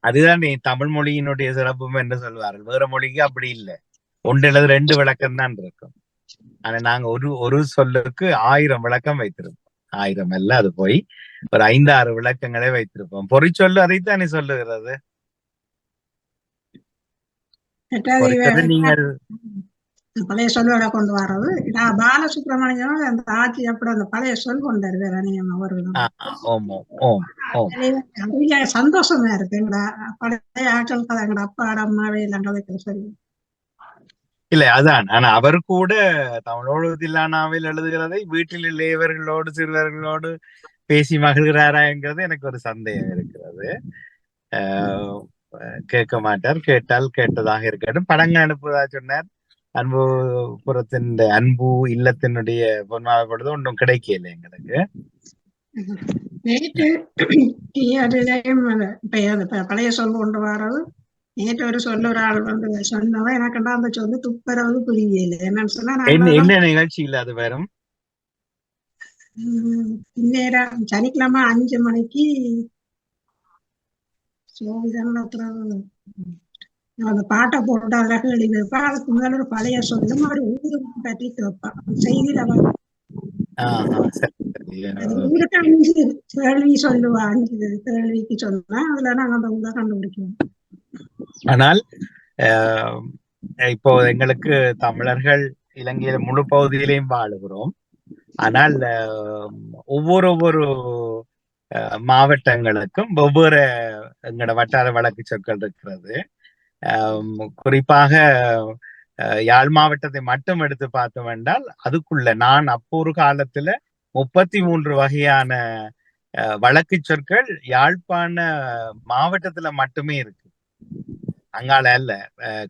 அதுதான் தமிழ் மொழியினுடைய சிறப்பும் என்று சொல்வார்கள். வேற மொழிக்கு அப்படி இல்லை, ஒன்றில் 2 விளக்கம் தான் இருக்கும். ஆனா நாங்க ஒரு சொல்லுக்கு 1000 விளக்கம் வைத்திருப்போம். 1000 அல்ல, அது போய் ஒரு 5-6 விளக்கங்களே வைத்திருப்போம். பொறிச்சொல்லு அதைத்தானே சொல்லுகிறது. நீங்கள் பழைய சொல்லோட கொண்டு வர்றது பாலசுப்ரமணியம் அந்த ஆட்சி அப்படி அந்த பழைய சொல் கொண்டாரு சந்தோஷமா இருக்குங்களா. பழைய ஆட்கள் எங்கட அப்பா அம்மாவே இல்லைன்றதை சொல்லி இல்ல அதான். ஆனா அவர் கூட தமிழோடு தில்லானாவில் எழுதுகிறதை வீட்டில் இளையவர்களோடு சிறுவர்களோடு பேசி மகிழ்கிறாரா என்கிறது எனக்கு ஒரு சந்தேகம் இருக்கிறது. கேட்க மாட்டார், கேட்டால் கேட்டதாக இருக்கட்டும். படங்கள் அனுப்புவதா சொன்னார். அன்பு புறத்தின் அன்பு இல்லத்தினுடைய பொன்மாவை பொழுது ஒன்றும் கிடைக்கல எங்களுக்கு. பழைய சொல் கொண்டு வர்றது நேற்று ஒரு சொல்ல ஒரு ஆள் வந்து சொன்னவன் எனக்குண்டா அந்த சொல்லு துப்புரவு புரியல. என்னன்னு சொன்னா என்ன நிகழ்ச்சி இல்ல அது வரும் நேரம் சனிக்கிழமை 5 மணிக்கு அந்த பாட்டை போட்டு அழகு எழுதி வைப்பா. அதுக்கு முதல்ல ஒரு பழைய சொல்லும் ஒரு ஊருக்கு பற்றி வைப்பான் செய்தியில ஊருக்கு 5 கேள்வி சொல்லுவா. 5 கேள்விக்கு சொன்னா அதுல நாங்க அந்த ஊரை கண்டுபிடிக்கணும். ஆனால் இப்போ எங்களுக்கு தமிழர்கள் இலங்கையில முழு பகுதியிலையும் வாழுகிறோம். ஆனால் ஒவ்வொரு மாவட்டங்களுக்கும் ஒவ்வொரு எங்களோட வட்டார வழக்கு சொற்கள் இருக்கிறது. குறிப்பாக யாழ் மாவட்டத்தை மட்டும் எடுத்து பார்த்தோம் என்றால் அதுக்குள்ள நான் அப்போ ஒரு காலத்துல 33 வகையான வழக்கு சொற்கள் யாழ்ப்பாண மாவட்டத்துல மட்டுமே இருக்கு. அங்கால அல்ல,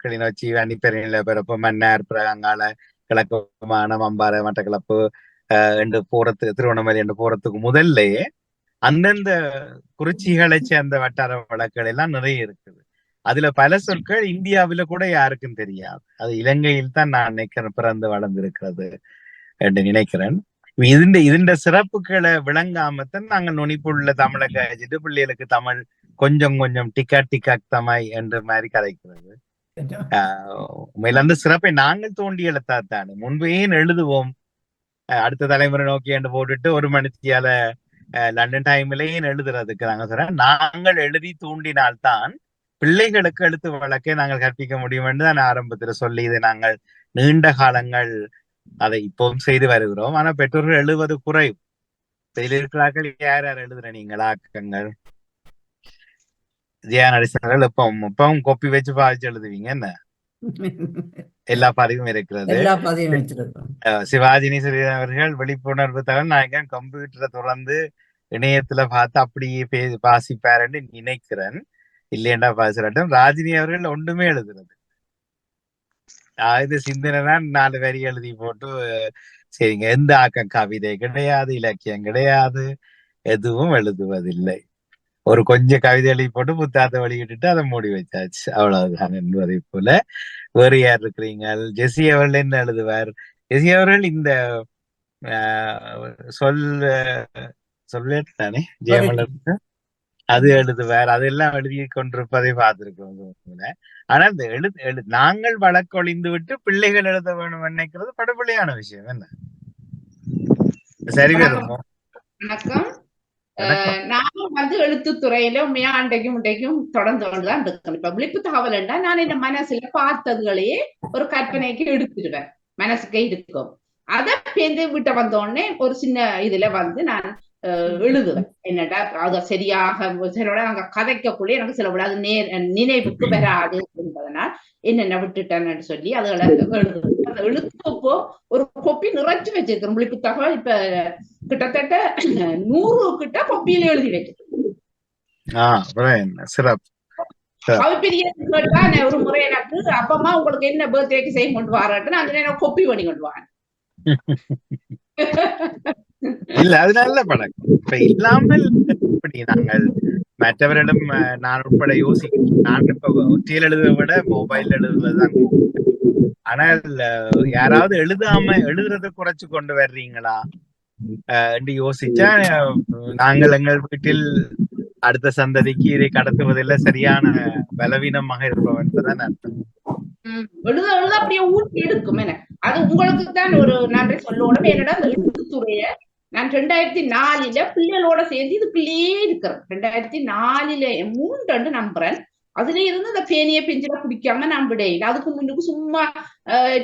கிளிநொச்சி, வன்னிப்பெருநில பிறப்பு, மன்னார், அங்கால கிழக்கு மாகாணம், அம்பாறை, மட்டக்களப்பு என்று போறதுக்கு, திருவண்ணாமலை என்று போறதுக்கு முதல்லையே அந்தந்த குறிச்சிகளை சேர்ந்த வட்டார வழக்குகள் எல்லாம் நிறைய இருக்குது. அதுல பல சொற்கள் இந்தியாவில கூட யாருக்கும் தெரியாது. அது இலங்கையில் தான் நான் நினைக்கிறேன் பிறந்து வளர்ந்திருக்கிறது என்று நினைக்கிறேன். இதுண்ட சிறப்புகளை விளங்காமத்தான் நாங்கள் நுனிப்புள்ள தமிழை கழிச்சிட்டு பிள்ளைகளுக்கு தமிழ் கொஞ்சம் கொஞ்சம் டிக்கா தமாய் என்ற மாதிரி கதைக்கிறது. உண்மையில அந்த சிறப்பை நாங்கள் தோண்டி எழுத்தாத்தானே முன்பே எழுதுவோம். அடுத்த தலைமுறை நோக்கி என்று போட்டுட்டு 1 மணித்தியால லண்டன் டைம்லயே எழுதுறதுக்கு நாங்க சொல்றேன். நாங்கள் எழுதி தூண்டினால்தான் பிள்ளைகளுக்கு எழுத்து வழக்கை நாங்கள் கற்பிக்க முடியும் என்று தான் ஆரம்பத்துல சொல்லி இதை நாங்கள் நீண்ட காலங்கள் அதை இப்பவும் செய்து வருகிறோம். ஆனா பெற்றோர்கள் எழுதுவது குறைவு. இதில் இருக்கிறார்கள் யார் எழுதுற நீங்கள் ஆக்கங்கள் ஜெயா நடிசர்கள் இப்பவும் கொப்பி வச்சு பாவிச்சு எழுதுவீங்க என்ன? எல்லா பதிவும் இருக்கிறது. சிவாஜினி அவர்கள் விழிப்புணர்வு தகவல் நான் கம்ப்யூட்டரை தொடர்ந்து இணையத்துல பார்த்து அப்படியே வாசிப்பாருன்னு நினைக்கிறேன். இல்லையண்டா பாசிரட்டும். ராஜினி அவர்கள் ஒன்றுமே எழுதுறது இது சிந்தனை 4 வரி எழுதி போட்டு சரிங்க. எந்த ஆக்கம் கவிதை கிடையாது, இலக்கியம் கிடையாது, எதுவும் எழுதுவதில்லை. ஒரு கொஞ்சம் கவிதை எழுதி போட்டு புத்தாத்தை வெளியிட்டு அதை மூடி வச்சாச்சு, அவ்வளவுதான் என்பதை போல. வேறு யார் இருக்கிறீங்க? ஜெசி அவர்கள் என்ன எழுதுவார்? ஜெசி அவர்கள் இந்த சொல்லேட்டானே ஜெயமலர் அது எழுதுவார். அதெல்லாம் எழுதி கொண்டிருப்பதை பார்த்திருக்கோம். ஆனா இந்த நாங்கள் வழக்கொழிந்து விட்டு பிள்ளைகள் எழுத வேணும் நினைக்கிறது படுபொழியான விஷயம் என்ன? சரி வருமோ? வணக்கம். நானும் எழுத்துத்துறையில உண்மையா அண்டைக்கும் இன்றைக்கும் தொடர்ந்து கொண்டுதான் இருக்கேன். இப்ப விழிப்பு தகவல் என்றா நான் இந்த மனசுல பார்த்ததுகளையே ஒரு கற்பனைக்கு எடுத்துடுவேன், மனசுக்கே இருக்கும். அதை பேருந்து விட்ட வந்த உடனே ஒரு சின்ன இதுல நான் எழுதுவேன். என்னடா அத சரியாக சிலோட அங்க கதைக்கக்குள்ளே எனக்கு சில விட அது நினைவுக்கு வராது என்பதனால் என்னென்ன விட்டுட்டேன்னு சொல்லி அதுகளை எழுதுவேன். அந்த எழுத்துப்போ ஒரு கொப்பி நிறைச்சு வச்சிருக்கேன் விழிப்பு தகவல். இப்ப கிட்டத்தட்ட 100 கிட்ட கொப்பியில எழுதி வச்சிருக்கேன். அது பெரிய கேட்டா ஒரு முறை எனக்கு அப்பமா உங்களுக்கு என்ன பர்த்டேக்கு செய்ய கொண்டு வராட்டு அந்த நேரம் கொப்பி பண்ணி கொண்டு வாங்க. இல்ல அது நல்ல பழக்கம். இப்ப இல்லாமல் இப்படி நாங்கள் மற்றவரிடம் நான் உட்பட யோசிக்கிறேன். நான் இப்ப ஒற்றியில் எழுதுவதை விட மொபைல் எழுதுவதுதான். ஆனால் யாராவது எழுதுறதை குறைச்சு கொண்டு வர்றீங்களா என்று யோசிச்சா நாங்கள் எங்கள் வீட்டில் அடுத்த சந்ததிக்கு இதை கடத்துவதில் சரியான பலவீனமாக இருப்போம் என்பதுதான் அர்த்தம். எழுத அப்படியே ஊட்டி எடுக்கும். அது உங்களுக்கு தான் ஒரு நன்றி சொல்லணும். என்னடா அந்த எழுத்துத்துறைய நான் 2004 பிள்ளைகளோட சேர்ந்து இதுக்குள்ளே இருக்கிறேன். 2004 3 நம்புறேன். அதுல இருந்து இந்த பேனிய பெஞ்சில குடிக்காம நான் விடையில. அதுக்கு முன்னுக்கு சும்மா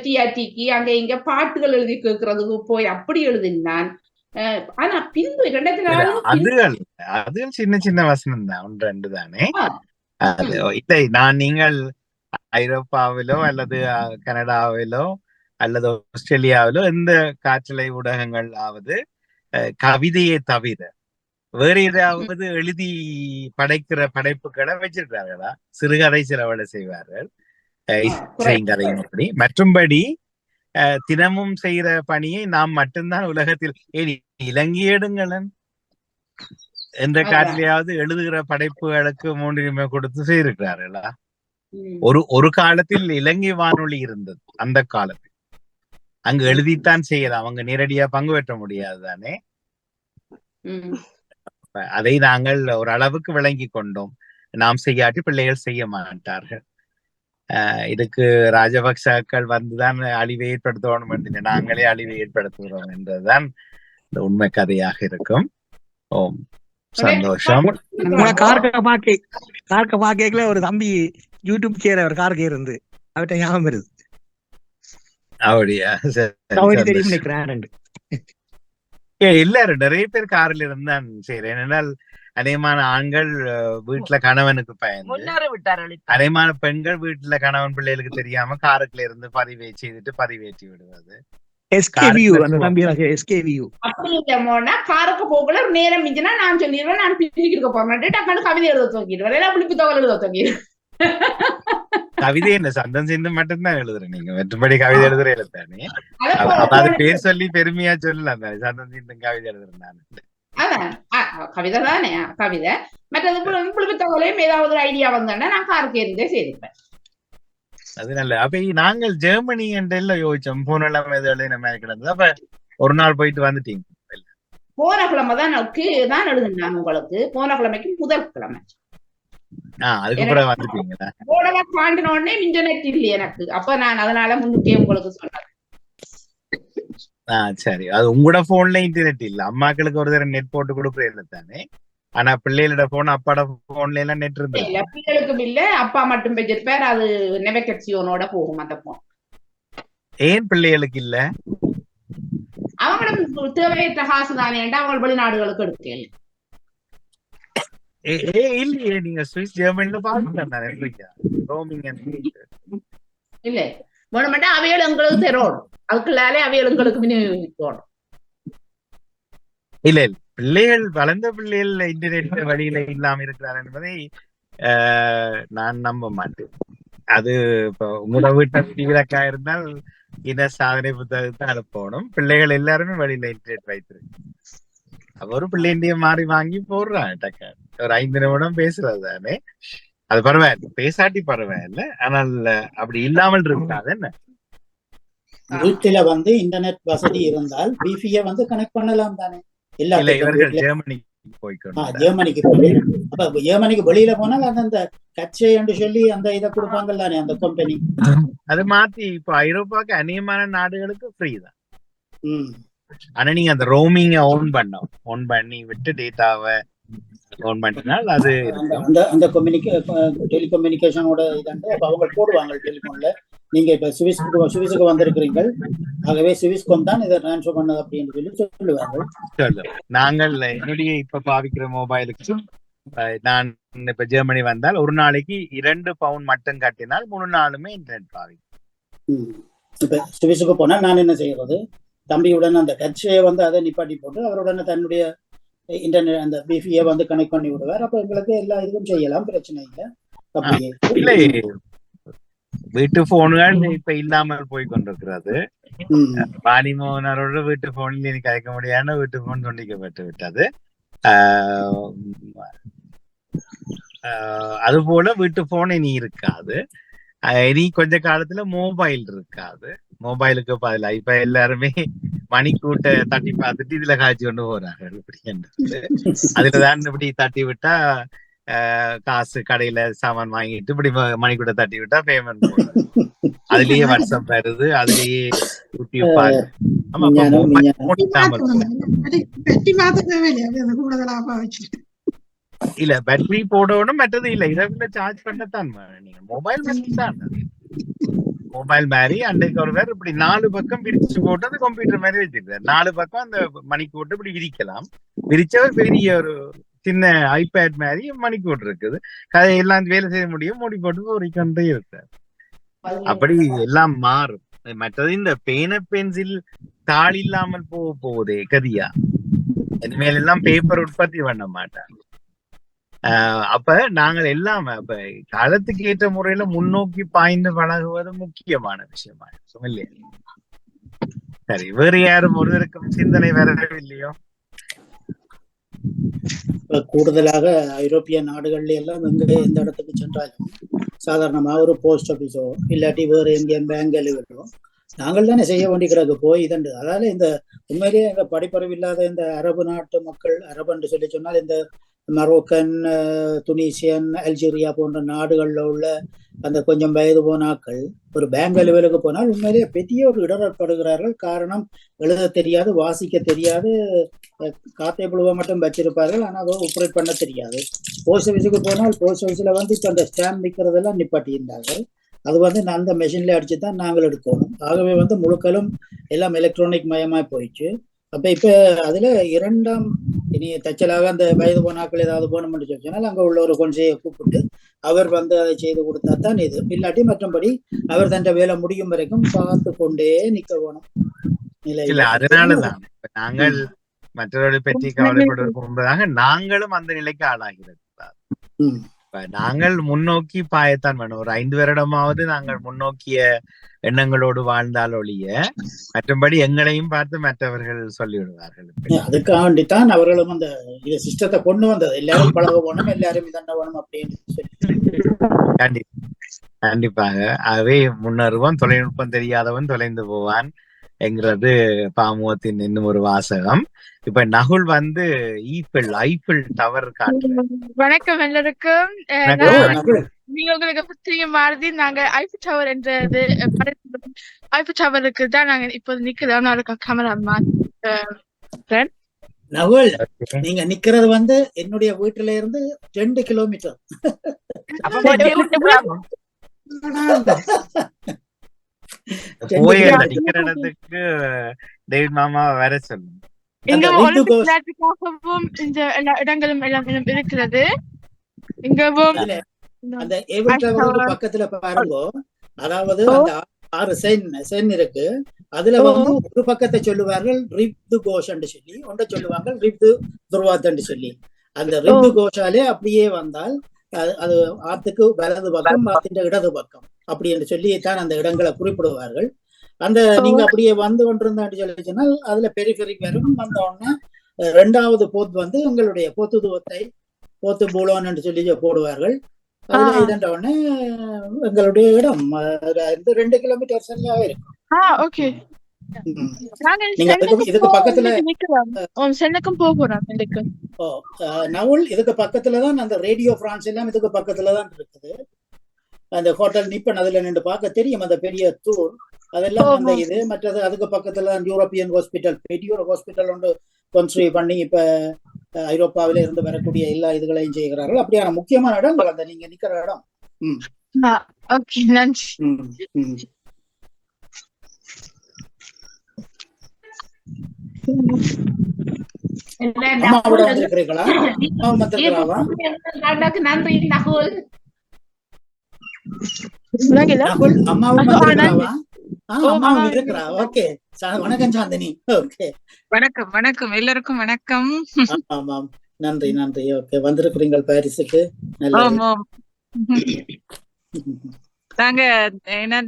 டிஆர்டிக்கு அங்க இங்க பாட்டுகள் எழுதி கேட்கறதுக்கு போய் அப்படி எழுதினான். ஆனா பின்பு 2004 அது சின்ன சின்ன வசனம் தான், 1-2 தானே. இல்லை, நீங்கள் ஐரோப்பாவிலோ அல்லது கனடாவிலோ அல்லது ஆஸ்திரேலியாவிலோ எந்த காற்றலை ஊடகங்கள் ஆவது கவிதையை தவிர வேற ஏதாவது எழுதி படைக்கிற படைப்புகளை வச்சிருக்கிறார்களா? சிறுகதை சிலவளை செய்வார்கள், இசைங்கதையும் அப்படி. மற்றும்படி தினமும் செய்யற பணியை நாம் மட்டும்தான் உலகத்தில். இலங்கையேடுங்களன் எந்த காட்டிலேயாவது எழுதுகிற படைப்புகளுக்கு முன்னுரிமை கொடுத்து செய்திருக்கிறார்களா? ஒரு காலத்தில் இலங்கை வானொலி இருந்தது. அந்த காலத்தில் அங்கு எழுதித்தான் செய்யலாம், அவங்க நேரடியா பங்கு பெற்ற முடியாது தானே. அதை நாங்கள் ஒரு அளவுக்கு விளங்கி கொண்டோம். நாம் செய்யாட்டி பிள்ளைகள் செய்ய மாட்டார்கள். இதுக்கு ராஜபக்சாக்கள் வந்துதான் அழிவை ஏற்படுத்தணும் என்று நாங்களே அழிவை ஏற்படுத்துகிறோம் என்றதுதான் இந்த உண்மை கதையாக இருக்கும். ஓம் சந்தோஷம். கார்க்க ஒரு தம்பி யூடியூப் சேர ஒரு கார்கே இருந்து அவட்ட ஞாபகம் வருது. அப்படியா? தெரியும் நினைக்கிறேன். எல்லாரும் நிறைய பேர் காரில் இருந்தான் செய்யறேன். ஏனென்றால் அநேகமான ஆண்கள் வீட்டுல கணவனுக்கு பயந்து, அநேகமான பெண்கள் வீட்டுல கணவன் பிள்ளைகளுக்கு தெரியாம காருக்குள்ள இருந்து செய்துட்டு பதிவேற்றி விடுவது. காருக்கு போகல நேரம் மிஞ்சினா நான் சொல்லிடுவேன், நான் பின்னிக்கு இருக்க போறேன், டக்குனு கவிதை எழுத தூங்கிடுவேன், விழிப்பு தகவல் எழுத தூங்கிடுவேன். கவிதை என்ன சந்தம் சேர்ந்து மட்டும்தான் எழுதுறேன், நீங்க மற்றபடி கவிதை எழுதுற எழுத்தானே. அது பேர் சொல்லி பெருமையா சொல்லலாம், சந்தம் சேர்ந்து கவிதை எழுதுறேன் நான். அதான் கவிதை தானே கவிதை. மற்றது விழிப்பு தகவலையும் ஏதாவது ஒரு ஐடியா வந்தோன்னா நான் காருக்கு இருந்தே செய்திருப்பேன். அது நல்ல. அப்ப நாங்கள் ஜெர்மனி எல்லாம் யோசிச்சோம், போனெல்லாம் எழுதின மாதிரி கிடந்தது. அப்ப ஒரு நாள் போயிட்டு வந்துட்டீங்க? போன கிழமை தான் எழுதுனேன் உங்களுக்கு. போன கிழமைக்கு முதல் கிழமை. அதுக்கப்புறம் வந்துட்டீங்களா? பாண்டினோடனே இன்டர்நெட் இல்லையே எனக்கு. அப்ப நான் அதனால முன்னுக்கே உங்களுக்கு சொன்னேன். சரி, அது உங்களோட போன்ல இன்டர்நெட் இல்ல, அம்மாக்களுக்கு ஒரு தடவை நெட் போட்டு கொடுக்குறது தானே. ஆனா பிள்ளைகளோட போன் அப்பாட போன்ல எல்லாம் நெட் இருந்தது. பிள்ளைகளுக்கும் இல்ல, அப்பா மட்டும் வச்சிருப்பார். அது நெவகட்சியோனோட போகும் அந்த போன். ஏன் பிள்ளைகளுக்கு இல்ல? அவங்களோட தேவையற்ற காசு தானே, அவங்க வெளிநாடுகளுக்கு எடுக்கல. இல்லையே, நீங்க சுவிஸ் ஜெர்மனில பாருங்க இல்ல வேணுமெண்டா அவைகள் எங்களுக்கு தரோம், அதுக்குள்ளாலே அவைகள் எங்களுக்கு விநியோகிக்கணும். இல்ல இல்ல, பிள்ளைகள் வளர்ந்த பிள்ளைகள் இன்டர்நெட் வழியில இல்லாம இருக்கிறார் என்பதை நான் நம்ப மாட்டேன். அது இப்போ உங்களோட வீட்டு விளக்கா இருந்தால் இன சாதனை புத்தகத்தை அனுப்பணும். பிள்ளைகள் எல்லாருமே வழியில இன்டர்நெட் வைத்திருக்கு. ஒரு பிள்ளைண்டிய மாறி வாங்கி போடுறான் டக்க, ஒரு 5 நிமிடம் பேசுறது தானே. அது பரவாயில்ல, பேசாட்டி பரவாயில்ல. ஆனால் அப்படி இல்லாமல் இருக்காது. என்ன வீட்டுல இன்டர்நெட் வசதி இருந்தால் பிபியை கனெக்ட் பண்ணலாம் தானே. இவர்கள் ஜெர்மனிக்கு போய்க்கணும். ஜெர்மனிக்கு போய் அப்ப ஜெர்மனிக்கு வெளியில போனால் அந்த கச்சை என்று சொல்லி அந்த இதை கொடுப்பாங்க தானே அந்த கம்பெனி. அது மாத்தி இப்போ ஐரோப்பாக்கு அநேகமான நாடுகளுக்கு ஃப்ரீ தான். ஆனா நீங்க அந்த ரோமிங்க ஆன் பண்ணி விட்டு டேட்டாவை ஆன் பண்ணினால் அது அந்த அந்த டெலிகம்யூனிகேஷனோட இதாண்டு அப்ப அவங்க போடுவாங்க டெலிஃபோன்ல. நீங்க இப்ப சுவிஸுக்கு வந்திருக்கிறீர்கள், ஆகவே சுவிஸ்கோம் தான் இதை டிரான்ஸ்ஃபர் பண்ணது அப்படின்னு சொல்லி சொல்லுவாங்க. நாங்கள் என்னுடைய இப்ப பாவிக்கிற மொபைலுக்கு நான் இப்ப ஜெர்மனி வந்தால் ஒரு நாளைக்கு 2 பவுண்ட் மட்டும் கட்டினால் 3 நாளுமே இன்டர்நெட் பாவிக்கும். இப்ப சுவிஸுக்கு போனா நான் என்ன செய்யறது, தம்பியுடன் அந்த கட்சியை வந்து அதை நிப்பாட்டி போட்டு அவருடன் தன்னுடைய இன்டர்நெட் அந்த பிபியை வந்து கனெக்ட் பண்ணி விடுவார். அப்ப எங்களுக்கு எல்லா இதுவும் செய்யலாம், பிரச்சனை இல்லை. அப்படியே இல்லை, வீட்டு போன்கள் இப்ப இல்லாமல் போய் கொண்டிருக்கிறது. பாலிமோனரோட வீட்டு போனில் இனி கலைக்க முடியாத வீட்டு போன் துண்டிக்கப்பட்டு விட்டது. அது போல வீட்டு போன் இனி இருக்காது. இனி கொஞ்ச காலத்துல மொபைல் இருக்காது. மொபைலுக்கு பதிலா இப்ப எல்லாருமே மணிக்கூட்ட தட்டி பார்த்துட்டு இதுல காய்ச்சி கொண்டு போறார்கள். இப்படி அதுலதான் இப்படி தட்டி விட்டா காசு கடையில சாமான் வாங்கிட்டு இப்படி மணிக்கூட்ட தட்டி விட்டா பேமெண்ட் போடுறது. அதுலயே வாட்ஸ்அப் வருது, அதுலயே யூடியூப் பாரு. இல்ல பேட்டரி போடணும், மற்றது இல்ல இதை சார்ஜ் பண்ணத்தான் நீங்க மொபைல் தான். மொபைல் மாதிரி அன்றைக்கு ஒரு பேர் இப்படி 4 பக்கம் விரிச்சு போட்டு அந்த கம்ப்யூட்டர் மாதிரி வச்சிருக்காரு. 4 பக்கம் அந்த மணிக்கூட்டு இப்படி விரிக்கலாம். விரிச்சவர் பெரிய ஒரு சின்ன ஐபேட் மாதிரி மணிக்கூட்டு இருக்குது. கதை எல்லாம் வேலை செய்ய முடியும், மூடி போட்டு போறிக்கொண்டே இருக்காரு. அப்படி எல்லாம் மாறும். மற்றது இந்த பேன பென்சில் தாள் இல்லாமல் போகுதே கதியா, இனிமேல் எல்லாம் பேப்பர் உற்பத்தி பண்ண மாட்டாங்க. அப்ப நாங்கள் எல்லாம் அப்ப காலத்துக்கு ஏற்ற முறையில முன்னோக்கி பாய்ந்து பழகுவது முக்கியமான விஷயமா இருக்கும் இல்லையா? சரி, வேறு யாரும் ஒருவருக்கும் சிந்தனை வரவில்லையோ? கூடுதலாக ஐரோப்பிய நாடுகள்ல எல்லாம் எந்த இடத்துக்கு சென்றாலும் சாதாரணமா ஒரு போஸ்ட் ஆபீஸோ இல்லாட்டி வேறு எங்கேயும் பேங்க் அலுவலோ நாங்கள் தானே செய்ய வேண்டி கிடக்கு போய் இதண்டு. அதால இந்த உண்மையிலேயே எங்க படிப்பறிவு இல்லாத இந்த அரபு நாட்டு மக்கள், அரபு சொல்லி சொன்னால் இந்த மரோக்கன், துனிசியன், அல்ஜீரியா போன்ற நாடுகள்ல உள்ள அந்த கொஞ்சம் வயது போனாக்கள் ஒரு பேங்க் அலுவலுக்கு போனால் உண்மையிலேயே பெரிய ஒரு இடர்படுகிறார்கள். காரணம், எழுத தெரியாது, வாசிக்க தெரியாது, காத்தை புழுவ மட்டும் வச்சிருப்பார்கள், ஆனால் அதை ஆப்ரேட் பண்ண தெரியாது. போஸ்ட் ஆஃபீஸுக்கு போனால் போஸ்ட் ஆஃபீஸில் வந்து இப்போ அந்த ஸ்டாம்ப் விற்கிறதெல்லாம் நிப்பாட்டி இருந்தார்கள். அது வந்து அந்த மெஷின்ல அடிச்சு தான் நாங்கள் எடுக்கணும். ஆகவே வந்து முழுக்களும் எல்லாம் எலக்ட்ரானிக் மயமாய் போயிடுச்சு. அப்ப இப்ப அதுல 2ஆம் இனி தச்சலாக அந்த வயது போனாக்கள் ஏதாவது போகணும்னு சொன்னால் அங்க உள்ள ஒரு கொஞ்சையை கூப்பிட்டு அவர் வந்து அதை செய்து கொடுத்தா தான் இது. இல்லாட்டி மற்றபடி அவர் தன் வேலை முடியும் வரைக்கும் பார்த்து கொண்டே நிக்க வேணும். இல்ல, அதனாலதான் நாங்கள் மற்றவர்களை பற்றி கவலைப்படுவதற்கு முன்பதாக நாங்களும் அந்த நிலைக்கு ஆளாகிறது. நாங்கள் முன்னோக்கி பாயத்தான் வேணும். ஒரு 5 வருடமாவது நாங்கள் முன்னோக்கிய எண்ணங்களோடு வாழ்ந்தால் ஒழிய மற்றபடி எங்களையும் பார்த்து மற்றவர்கள் சொல்லிவிடுவார்கள். அதுக்காண்டித்தான் அவர்களும் அந்த சிஸ்டத்தை கொண்டு வந்தது. எல்லாரும் பழக போனோம், எல்லாரும் இதண்ட வேணும் அப்படின்னு சொல்லி. கண்டிப்பாக. ஆகவே முன்னருவம் தொழில்நுட்பம் தெரியாதவன் தொலைந்து போவான் என்கிறது பாமுகத்தின் இன்னும் ஒரு வாசகம். இப்ப நகுல் வந்து ஐஃபில் டவர் காட்டுறேன். வணக்கம் எல்லாருக்கும். நீங்க உங்களுக்கு தெரியும் மாதிரி நாங்க ஐஃபில் டவர் என்றது ஐஃபில் டவருக்கு தான் நாங்க இப்போது நிக்கிறோம். கேமரா மாற்றேன். நகுல், நீங்க நிக்கிறது வந்து என்னுடைய வீட்டுல இருந்து 2 கிலோமீட்டர். போய் நிக்கிற இடத்துக்கு டேவிட் மாமா வேற சொல்லுங்க. இங்க ஒலிம்பிக்ஸுக்காகவும் இந்த எல்லா இடங்களும் எல்லாம் இருக்கிறது. இங்கவும் அந்த ஏபிள் டவருக்கு பக்கத்துல பாருங்க, அதாவது அந்த 6 சென் இருக்கு. அதுல வந்து ஒரு பக்கத்தை சொல்லுவார்கள் ரிப்து கோஷ் என்று சொல்லி, ஒன்றை சொல்லுவாங்க ரிப்து துர்வாத் என்று சொல்லி. அந்த ரிப்து கோஷாலே அப்படியே வந்தால் அது ஆத்துக்கு வலது பக்கம், ஆத்தின் இடது பக்கம் அப்படி என்று சொல்லித்தான் அந்த இடங்களை குறிப்பிடுவார்கள். அந்த நீங்க அப்படியே வந்து கொண்டிருந்தான்னு சொல்லி சொன்னால் அதுல பெரிஃபெரிக் வரும். வந்த உடனே 2வது போத் வந்து உங்களுடைய போத்து பூலோன் என்று சொல்லி போடுவார்கள். அதுல இதன்ற உடனே எங்களுடைய இடம் 2 கிலோமீட்டர் சரியாக இருக்கும். இதுக்கு பக்கத்துல நவுல், இதுக்கு பக்கத்துலதான் அந்த ரேடியோ பிரான்ஸ் எல்லாம் இதுக்கு பக்கத்துலதான் இருக்குது. அந்த ஹோட்டல் நிப்பன் அதுல நின்று பார்க்க தெரியும் அந்த பெரிய தூர். அதெல்லாம் அந்த இது மற்றது அதுக்கு பக்கத்துல யூரோப்பியன் ஹாஸ்பிட்டல் பெரிய ஒரு ஹாஸ்பிட்டல் ஒன்று கன்ஸ்ட்ரக்ட் பண்ணி இப்ப ஐரோப்பாவில இருந்து வரக்கூடிய எல்லா இதுகளையும் செய்கிறார்கள். அப்படியான முக்கியமான இடங்கள் அந்த நீங்க நிக்கிற இடம். ஓகே, நன்றி. அம்மாவோட வந்திருக்கிறீங்களா? வந்திருக்கிறாவா? அம்மாவும் வந்திருக்கிறாவா? அம்மாவும் இருக்கிறா. ஓகே, வணக்கம் சாந்தினி. ஓகே, வணக்கம் வணக்கம் எல்லாருக்கும் வணக்கம். ஆமாம், நன்றி நன்றி. ஓகே, வந்திருக்கிறீங்க பாரிஸுக்கு. நல்லது.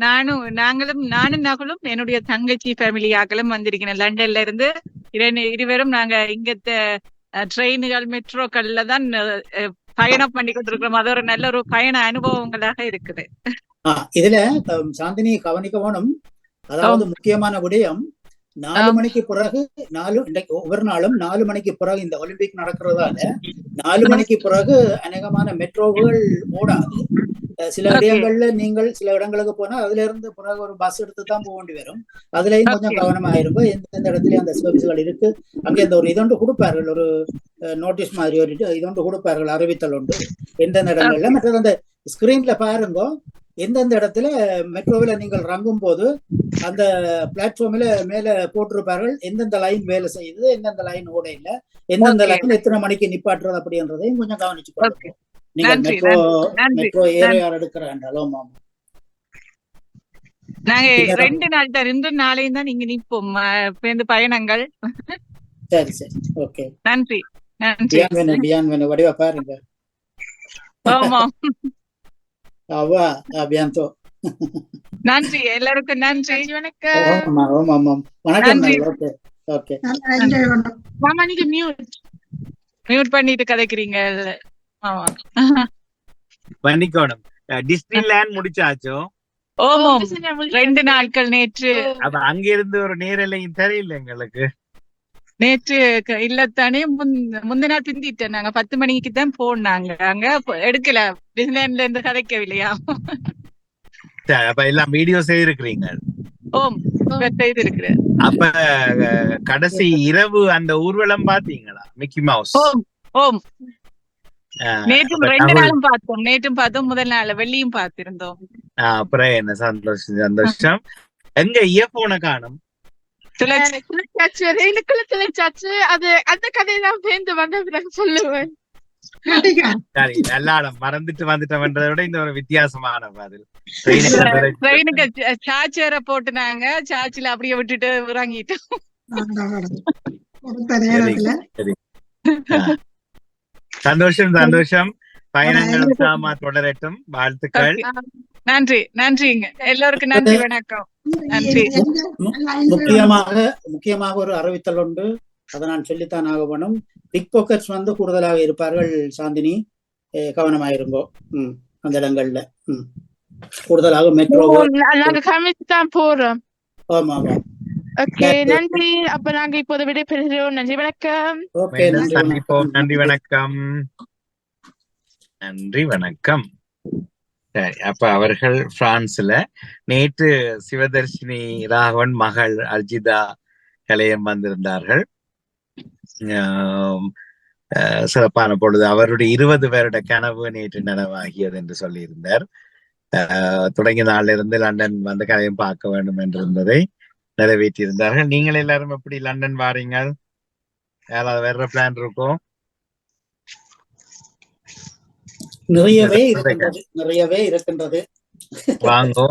நானும் நாங்களும் என்னுடைய தங்கச்சி ஃபேமிலி ஆக்களும் வந்திருக்கிறேன் லண்டன்ல இருந்து. இருவரும் நாங்க இங்க ட்ரெயின்கள் மெட்ரோக்கள்ல தான் பயணம் பண்ணி கொண்டிருக்கிறோம். அது ஒரு நல்ல ஒரு பயண அனுபவங்களாக இருக்குது. இதுல சாந்தினி கவனிக்க வேணும், அதாவது முக்கியமான விடயம் 4 மணிக்கு பிறகு ஒவ்வொரு நாளும் 4 மணிக்கு பிறகு இந்த ஒலிம்பிக் நடக்கிறதால 4 மணிக்கு பிறகு அநேகமான மெட்ரோவுகள் ஓடாது. சில இடங்கள்ல நீங்கள் சில இடங்களுக்கு போனா அதுல இருந்து பிறகு ஒரு பஸ் எடுத்து தான் போக வேண்டி வரும். அதுலயும் கொஞ்சம் கவனமாயிருக்கும். எந்தெந்த இடத்துலயும் அந்த சர்வீஸ்கள் இருக்கு. அங்க இந்த ஒரு இதொண்டு கொடுப்பார்கள், ஒரு நோட்டீஸ் மாதிரி ஒரு இதொண்டு கொடுப்பார்கள், அறிவித்தல் உண்டு எந்தெந்த இடங்கள்ல. மற்றது அந்த ஸ்கிரீன்ல பாருங்க, எந்தெந்த இடத்துல மெட்ரோவில் நீங்கள் இறங்கும் போது அந்த பிளாட்ஃபார்ம்ல மேல போட்டிருப்பார்கள் எந்தெந்த லைன் வேலை செய்யுது, எந்தெந்த லைன் ஓட இல்ல, எந்தெந்த லைன் எத்தனை மணிக்கு நிப்பாட்டுறது அப்படின்றதையும் கொஞ்சம் கவனிச்சு பாருங்க. நீங்க மெட்ரோ ஏரியார் எடுக்கிறாண்டாலும். நாங்க 2 நாள் தான், 2 நாளையும் தான் இங்க நிப்போம் பயணங்கள். சரி சரி, ஓகே, நன்றி நன்றி. வடிவா பாருங்க. ஆமா, நன்றி எல்லாருக்கும். நன்றி, வணக்கம். மாமா நீங்க மியூட் பண்ணிட்டு கதைக்கிறீங்க. ஆமா, வன்னிக்கோணம் டிஸ்னிலேண்ட் முடிச்சாச்சோ? ஓம் 2 நாட்கள் நேற்று. அப்ப அங்க இருந்து ஒரு நேரலையும் தெரியல எங்களுக்கு. நேற்று இல்லத்தானே முந்தின நாள் பிந்திட்டேன். நாங்க 10 மணிக்கு தான் போனாங்க. அங்க எடுக்கல, டிஸ்னிலேண்ட்ல இருந்து கதைக்கவில்லையா? அப்ப எல்லாம் வீடியோ செய்திருக்கிறீங்க? ஓம் செய்திருக்கிறேன். அப்ப கடைசி இரவு அந்த ஊர்வலம் பாத்தீங்களா, மிக்கி மவுஸ்? ஓம் ஓம் நேற்றும் 2 நாளும் பார்த்தோம். நேற்றும் பார்த்தோம், முதல் நாள் வெள்ளியும் பார்த்திருந்தோம். அப்புறம் என்ன சந்தோஷம் சந்தோஷம். எங்க இயர்போனை காணும்? அது அந்த கதையெல்லாம் பேந்து வந்த பிறகு சொல்லுவேன். சரி, நல்லாடம் மறந்துட்டு வந்துட்டோம்ன்றதை விட இந்த ஒரு வித்தியாசமான பதில். ட்ரெயினுக்கு சார்ஜரை போட்டுனாங்க, சார்ஜில் அப்படியே விட்டுட்டு இறங்கிட்டோம். சந்தோஷம் சந்தோஷம். பயணங்கள் தொடரட்டும். வாழ்த்துக்கள். நன்றி நன்றிங்க எல்லாருக்கும். நன்றி, வணக்கம். நன்றி. முக்கியமாக ஒரு அறிவித்தல் உண்டு, அதை நான் சொல்லித்தான் ஆக வேணும். பிக் பாக்கெட்ஸ் கூடுதலாக இருப்பார்கள். சாந்தினி, கவனமாயிருங்கோ அந்த இடங்கள்ல. கூடுதலாக மெட்ரோ போறோம். ஆமா ஆமா. ஓகே, நன்றி. அப்ப நாங்க இப்போது விடைபெறுகிறோம். நன்றி, வணக்கம். நன்றி, வணக்கம். நன்றி, வணக்கம். சரி, அப்ப அவர்கள் பிரான்ஸ்ல நேற்று சிவதர்ஷினி ராகவன் மகள் அர்ஜிதா கலையம் வந்திருந்தார்கள். சிறப்பான பொழுது. அவருடைய 20 வருட கனவு நேற்று நனவாகியது என்று சொல்லியிருந்தார். தொடங்கிய நாளில் இருந்து லண்டன் வந்து கலையம் பார்க்க வேண்டும் என்றிருந்ததை நிறைவேற்றியிருந்தார்கள். நீங்கள் எல்லாரும் எப்படி லண்டன் வாரீங்கள்? யாராவது வேற பிளான் இருக்கும்? நிறையவே இருக்கின்றது. வாங்கோ,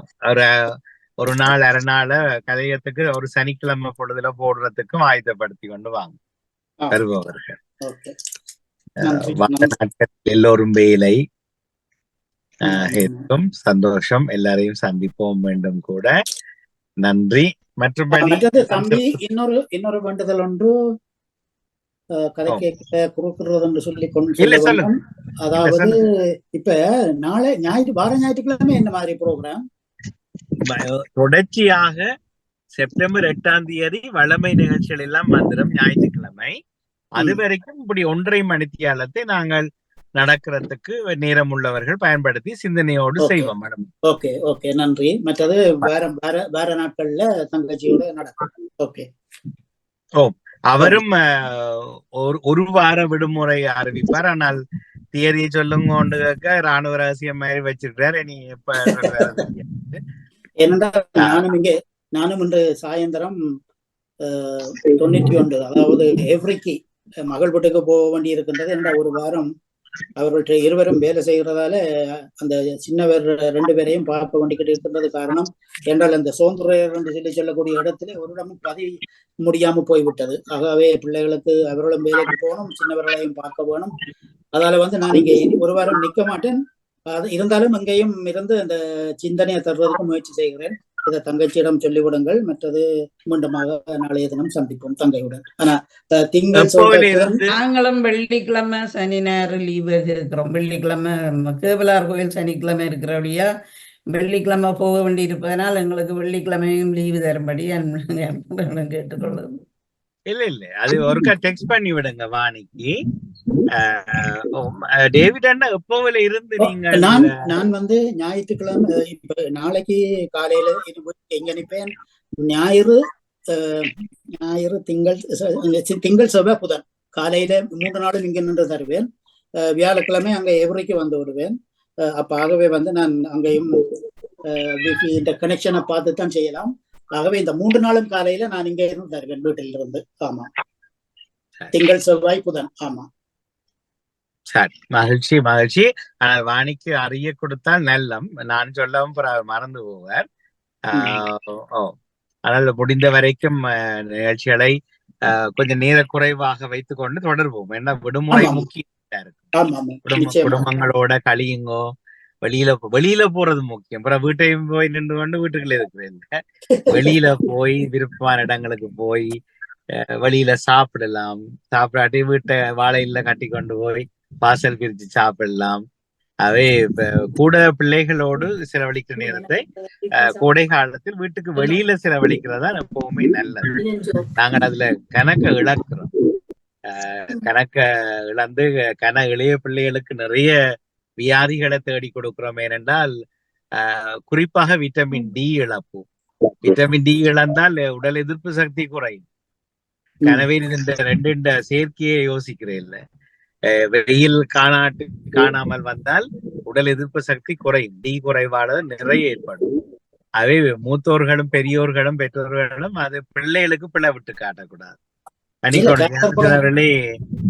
ஒரு நாள் அரை நாள கலையத்துக்கு ஒரு சனிக்கிழமை பொழுதுல போடுறதுக்கும் ஆயுதப்படுத்தி கொண்டு வாங்க வருபவர்கள். எல்லோரும் வேலை சந்தோஷம். எல்லாரையும் சந்திப்போம் மீண்டும் கூட. நன்றி. மற்றபடி தம்பி இன்னொரு வேண்டுதல் ஒன்று கதை கேட்க குறுக்குறது என்று சொல்லி கொண்டு, அதாவது இப்ப நாளை வார ஞாயிற்றுக்கிழமை என்ன மாதிரி ப்ரோக்ராம்? தொடர்ச்சியாக செப்டம்பர் 8ஆம் தேதி வளமை நிகழ்ச்சிகள் எல்லாம் வந்துடும் ஞாயிற்றுக்கிழமை. அது வரைக்கும் இப்படி 1.5 மணித்தியாலத்தை நாங்கள் நடக்கிறதுக்கு நேரம் உள்ளவர்கள் பயன்படுத்தி சிந்தனையோடு ஓகே செய்வோம் மேடம். ஓகே ஓகே நன்றி. மற்றது வேற வேற வேற நாட்கள்ல தங்கச்சியோட நடக்கும். ஓகே ஓ அவரும் ஒரு வார விடுமுறை அறிவிப்பார். ஆனால் தியரியை சொல்லுங்க கேட்க ராணுவ ரகசியம் மாதிரி வச்சிருக்காரு. நீ எப்ப ஏனென்றால் நானும் இன்று சாயந்தரம் 91 அதாவது எவ்ரிக்கு மகள் வீட்டுக்கு போக வேண்டி இருக்கின்றது. என்ற ஒரு வாரம் அவர்கள் இருவரும் வேலை செய்கிறதால அந்த சின்னவர் 2 பேரையும் பார்க்க வேண்டிக்கிட்டு இருக்கின்றது. காரணம் என்றால் அந்த சுதந்திரம் என்று சொல்லக்கூடிய இடத்துல ஒரு இடமும் பதிவு முடியாம போய்விட்டது. ஆகவே பிள்ளைகளுக்கு அவர்களும் வேலைக்கு போகணும், சின்னவர்களையும் பார்க்க வேணும். அதால நான் இங்கே ஒரு வாரம் நிற்க மாட்டேன். அது இருந்தாலும் அங்கேயும் இருந்து அந்த சிந்தனையை தருவதற்கு முயற்சி செய்கிறேன். இதை தங்கச்சியிடம் சொல்லிவிடுங்கள். மற்றது மீண்டுமாக நாளைய தினம் சந்திப்போம் தங்கையுடன். ஆனா திங்கள் நாங்களும் வெள்ளிக்கிழமை சனி ஞாயிறு லீவு இருக்கிறோம். வெள்ளிக்கிழமை கேவலார் கோயில் சனிக்கிழமை இருக்கிறபடியா வெள்ளிக்கிழமை போக வேண்டி இருப்பதனால் எங்களுக்கு வெள்ளிக்கிழமையும் லீவு தரும்படி கேட்டுக்கொள்ளும். இல்ல அது ஒருக்கா டெக்ஸ்ட் பண்ணி விடுங்க வாணிக்கு. டேவிட் அண்ணா எப்போவில இருந்து நீங்க நான் ஞாயிற்றுக்கிழமை இப்ப நாளைக்கு காலையில எங்க நிப்பேன். ஞாயிறு திங்கள் செவ்வாய் புதன் காலையில 3 நாளும் இங்க நின்று தருவேன். வியாழக்கிழமை அங்க எவரைக்கு வந்து விடுவேன். அப்ப ஆகவே நான் அங்கேயும் இந்த கனெக்ஷனை பார்த்து தான் செய்யலாம். ஆகவே இந்த 3 நாளும் காலையில நான் இங்க இருந்து தருவேன் வீட்டில் இருந்து. ஆமா, திங்கள் செவ்வாய் புதன். ஆமா, சரி, மகிழ்ச்சி. வாணிக்கு அறிய கொடுத்தால் நல்லம். நான் சொல்லவும் மறந்து போவார். அதனால முடிந்த வரைக்கும் நிகழ்ச்சிகளை கொஞ்சம் நேர குறைவாக வைத்துக் கொண்டு தொடர்வோம். ஏன்னா விடுமுறை முக்கியம் இருக்கு. குடும்பங்களோட கழியுங்கோ. வெளியில போறது முக்கியம். அப்புறம் வீட்டையும் போய் நின்று கொண்டு வீட்டுக்குள்ள இருக்கிறேன். வெளியில போய் விருப்பமான இடங்களுக்கு போய் வெளியில சாப்பிடலாம். சாப்பிடாட்டி வீட்டை வாழையில கட்டி கொண்டு போய் வாசல் பிரிச்சு சாப்பிடலாம். அவே கூட பிள்ளைகளோடு செலவழிக்கிற நேரத்தை கோடை காலத்தில் வீட்டுக்கு வெளியில செலவழிக்கிறதா எப்பவுமே நல்லது. நாங்கள் அதுல கணக்க இழக்கிறோம். கணக்க இழந்து இளைய பிள்ளைகளுக்கு நிறைய வியாதிகளை தேடி கொடுக்கிறோம். ஏனென்றால் குறிப்பாக விட்டமின் டி இழப்பு. விட்டமின் டி இழந்தால் உடல் எதிர்ப்பு சக்தி குறையும். கனவே இந்த 2 சேர்க்கையை யோசிக்கிறேன். வெயில் காணாமல் வந்தால் உடல் எதிர்ப்பு சக்தி குறையும். டி குறைபாடு நிறைய ஏற்படும். அவை மூத்தோர்களும் பெரியோர்களும் பெற்றோர்களும் அது பிள்ளைகளுக்கு பிள்ளை விட்டு காட்டக்கூடாது.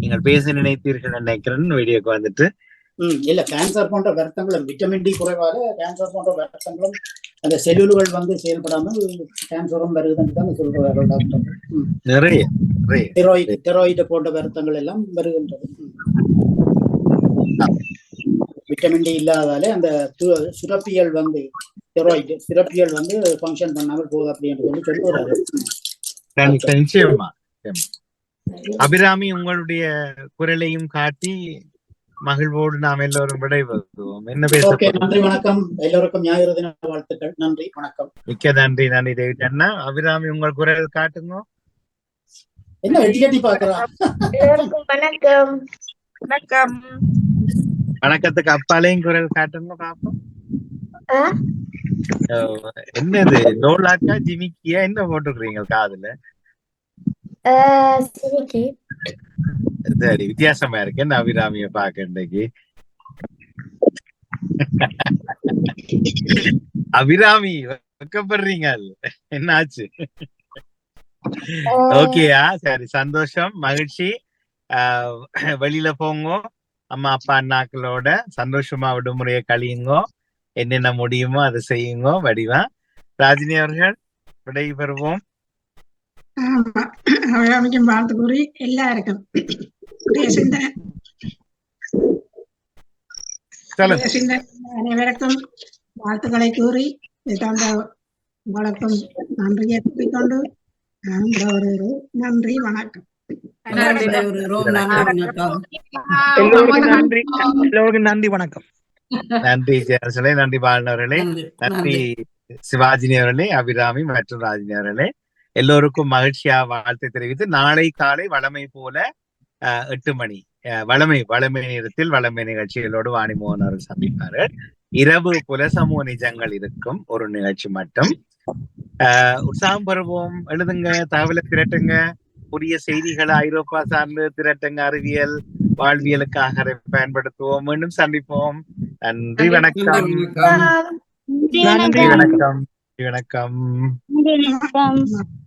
நீங்கள் பேச நினைத்தீர்கள் நினைக்கிறேன் வீடியோக்கு வந்துட்டு. இல்ல கேன்சர் போன்ற வருத்தங்களும் விட்டமின் டி குறைவால கேன்சர் போன்ற வருத்தங்களும் அந்த செல்லுகள் செயல்படாமல் கேன்சரும் வருதுன்னு தான் சொல்றார்கள் டாக்டர். நிறைய ஸ்டெராய்டு போன்ற வருத்தங்கள் எல்லாம் வருகின்றது. விட்டமின் டி இல்லாதாலே அந்த சுரப்பியல் சுரப்பியல் ஃபங்க்ஷன் பண்ணாமல் போகுது அப்படின்னு சொல்லுறாரு. நிச்சயமா. அபிராமி, உங்களுடைய குரலையும் காட்டி மகிழ்வோடு நாம் எல்லோரும் விடைபெறுவோம். என்ன பேச? நன்றி, வணக்கம். எல்லோருக்கும் ஞாயிறு தின வாழ்த்துக்கள். நன்றி, வணக்கம். மிக்க நன்றி டேவிட் அண்ணா. அபிராமி, உங்கள் குரல் காட்டுங்க. என்ன எட்டி பாக்குறா? வணக்கம். வணக்கம். வணக்கத்துக்கு அப்பாலையும் குரல் காட்டுங்க பாப்போம். என்னது டோலாக்கா ஜிமிக்கியா என்ன போட்டுக்கிறீங்க காதுல? சரி, வித்தியாசமா இருக்கு. என்ன அபிராமிய பாக்க இன்னைக்கு? அபிராமி வெக்கப்படுறீங்க, என்னாச்சு? ஓகேயா? சரி, சந்தோஷம், மகிழ்ச்சி. வெளியில போங்க, அம்மா அப்பா அண்ணாக்களோட சந்தோஷமா விடுமுறையை கழியுங்க. என்னென்ன முடியுமோ அதை செய்யுங்க. வடிவா ராஜினி அவர்கள் விடை பெறுவோம். அபிராமிக்கும் வாழ்த்து கூறி எல்லாருக்கும் அனைவருக்கும் வாழ்த்துக்களை கூறி உங்களுக்கும் நன்றியை கூறிக்கொண்டு நன்றி, வணக்கம். எல்லோருக்கும் நன்றி, வணக்கம். நன்றி ஜெயரசனே, நன்றி பாலனவர்களே, நன்றி சிவாஜினி அவர்களே, அபிராமி மற்றும் ராஜினி அவர்களே. எல்லோருக்கும் மகிழ்ச்சியா வாழ்த்தை தெரிவித்து நாளை காலை வழமை போல 8 மணி வளமை நேரத்தில் வளமை நிகழ்ச்சிகளோடு வாணிமோகன் அவர்கள் சந்திப்பாரு. இரவு புலசமூக நிஜங்கள் இருக்கும் ஒரு நிகழ்ச்சி மட்டும். உற்சாகம் பெறுவோம், எழுதுங்க, தகவலை திரட்டுங்க, புதிய செய்திகளை ஐரோப்பா சார்ந்து திரட்டுங்க, அறிவியல் வாழ்வியலுக்காக பயன்படுத்துவோம். மீண்டும் சந்திப்போம். நன்றி, வணக்கம். நன்றி வணக்கம். வணக்கம். நன்றி வணக்கம்.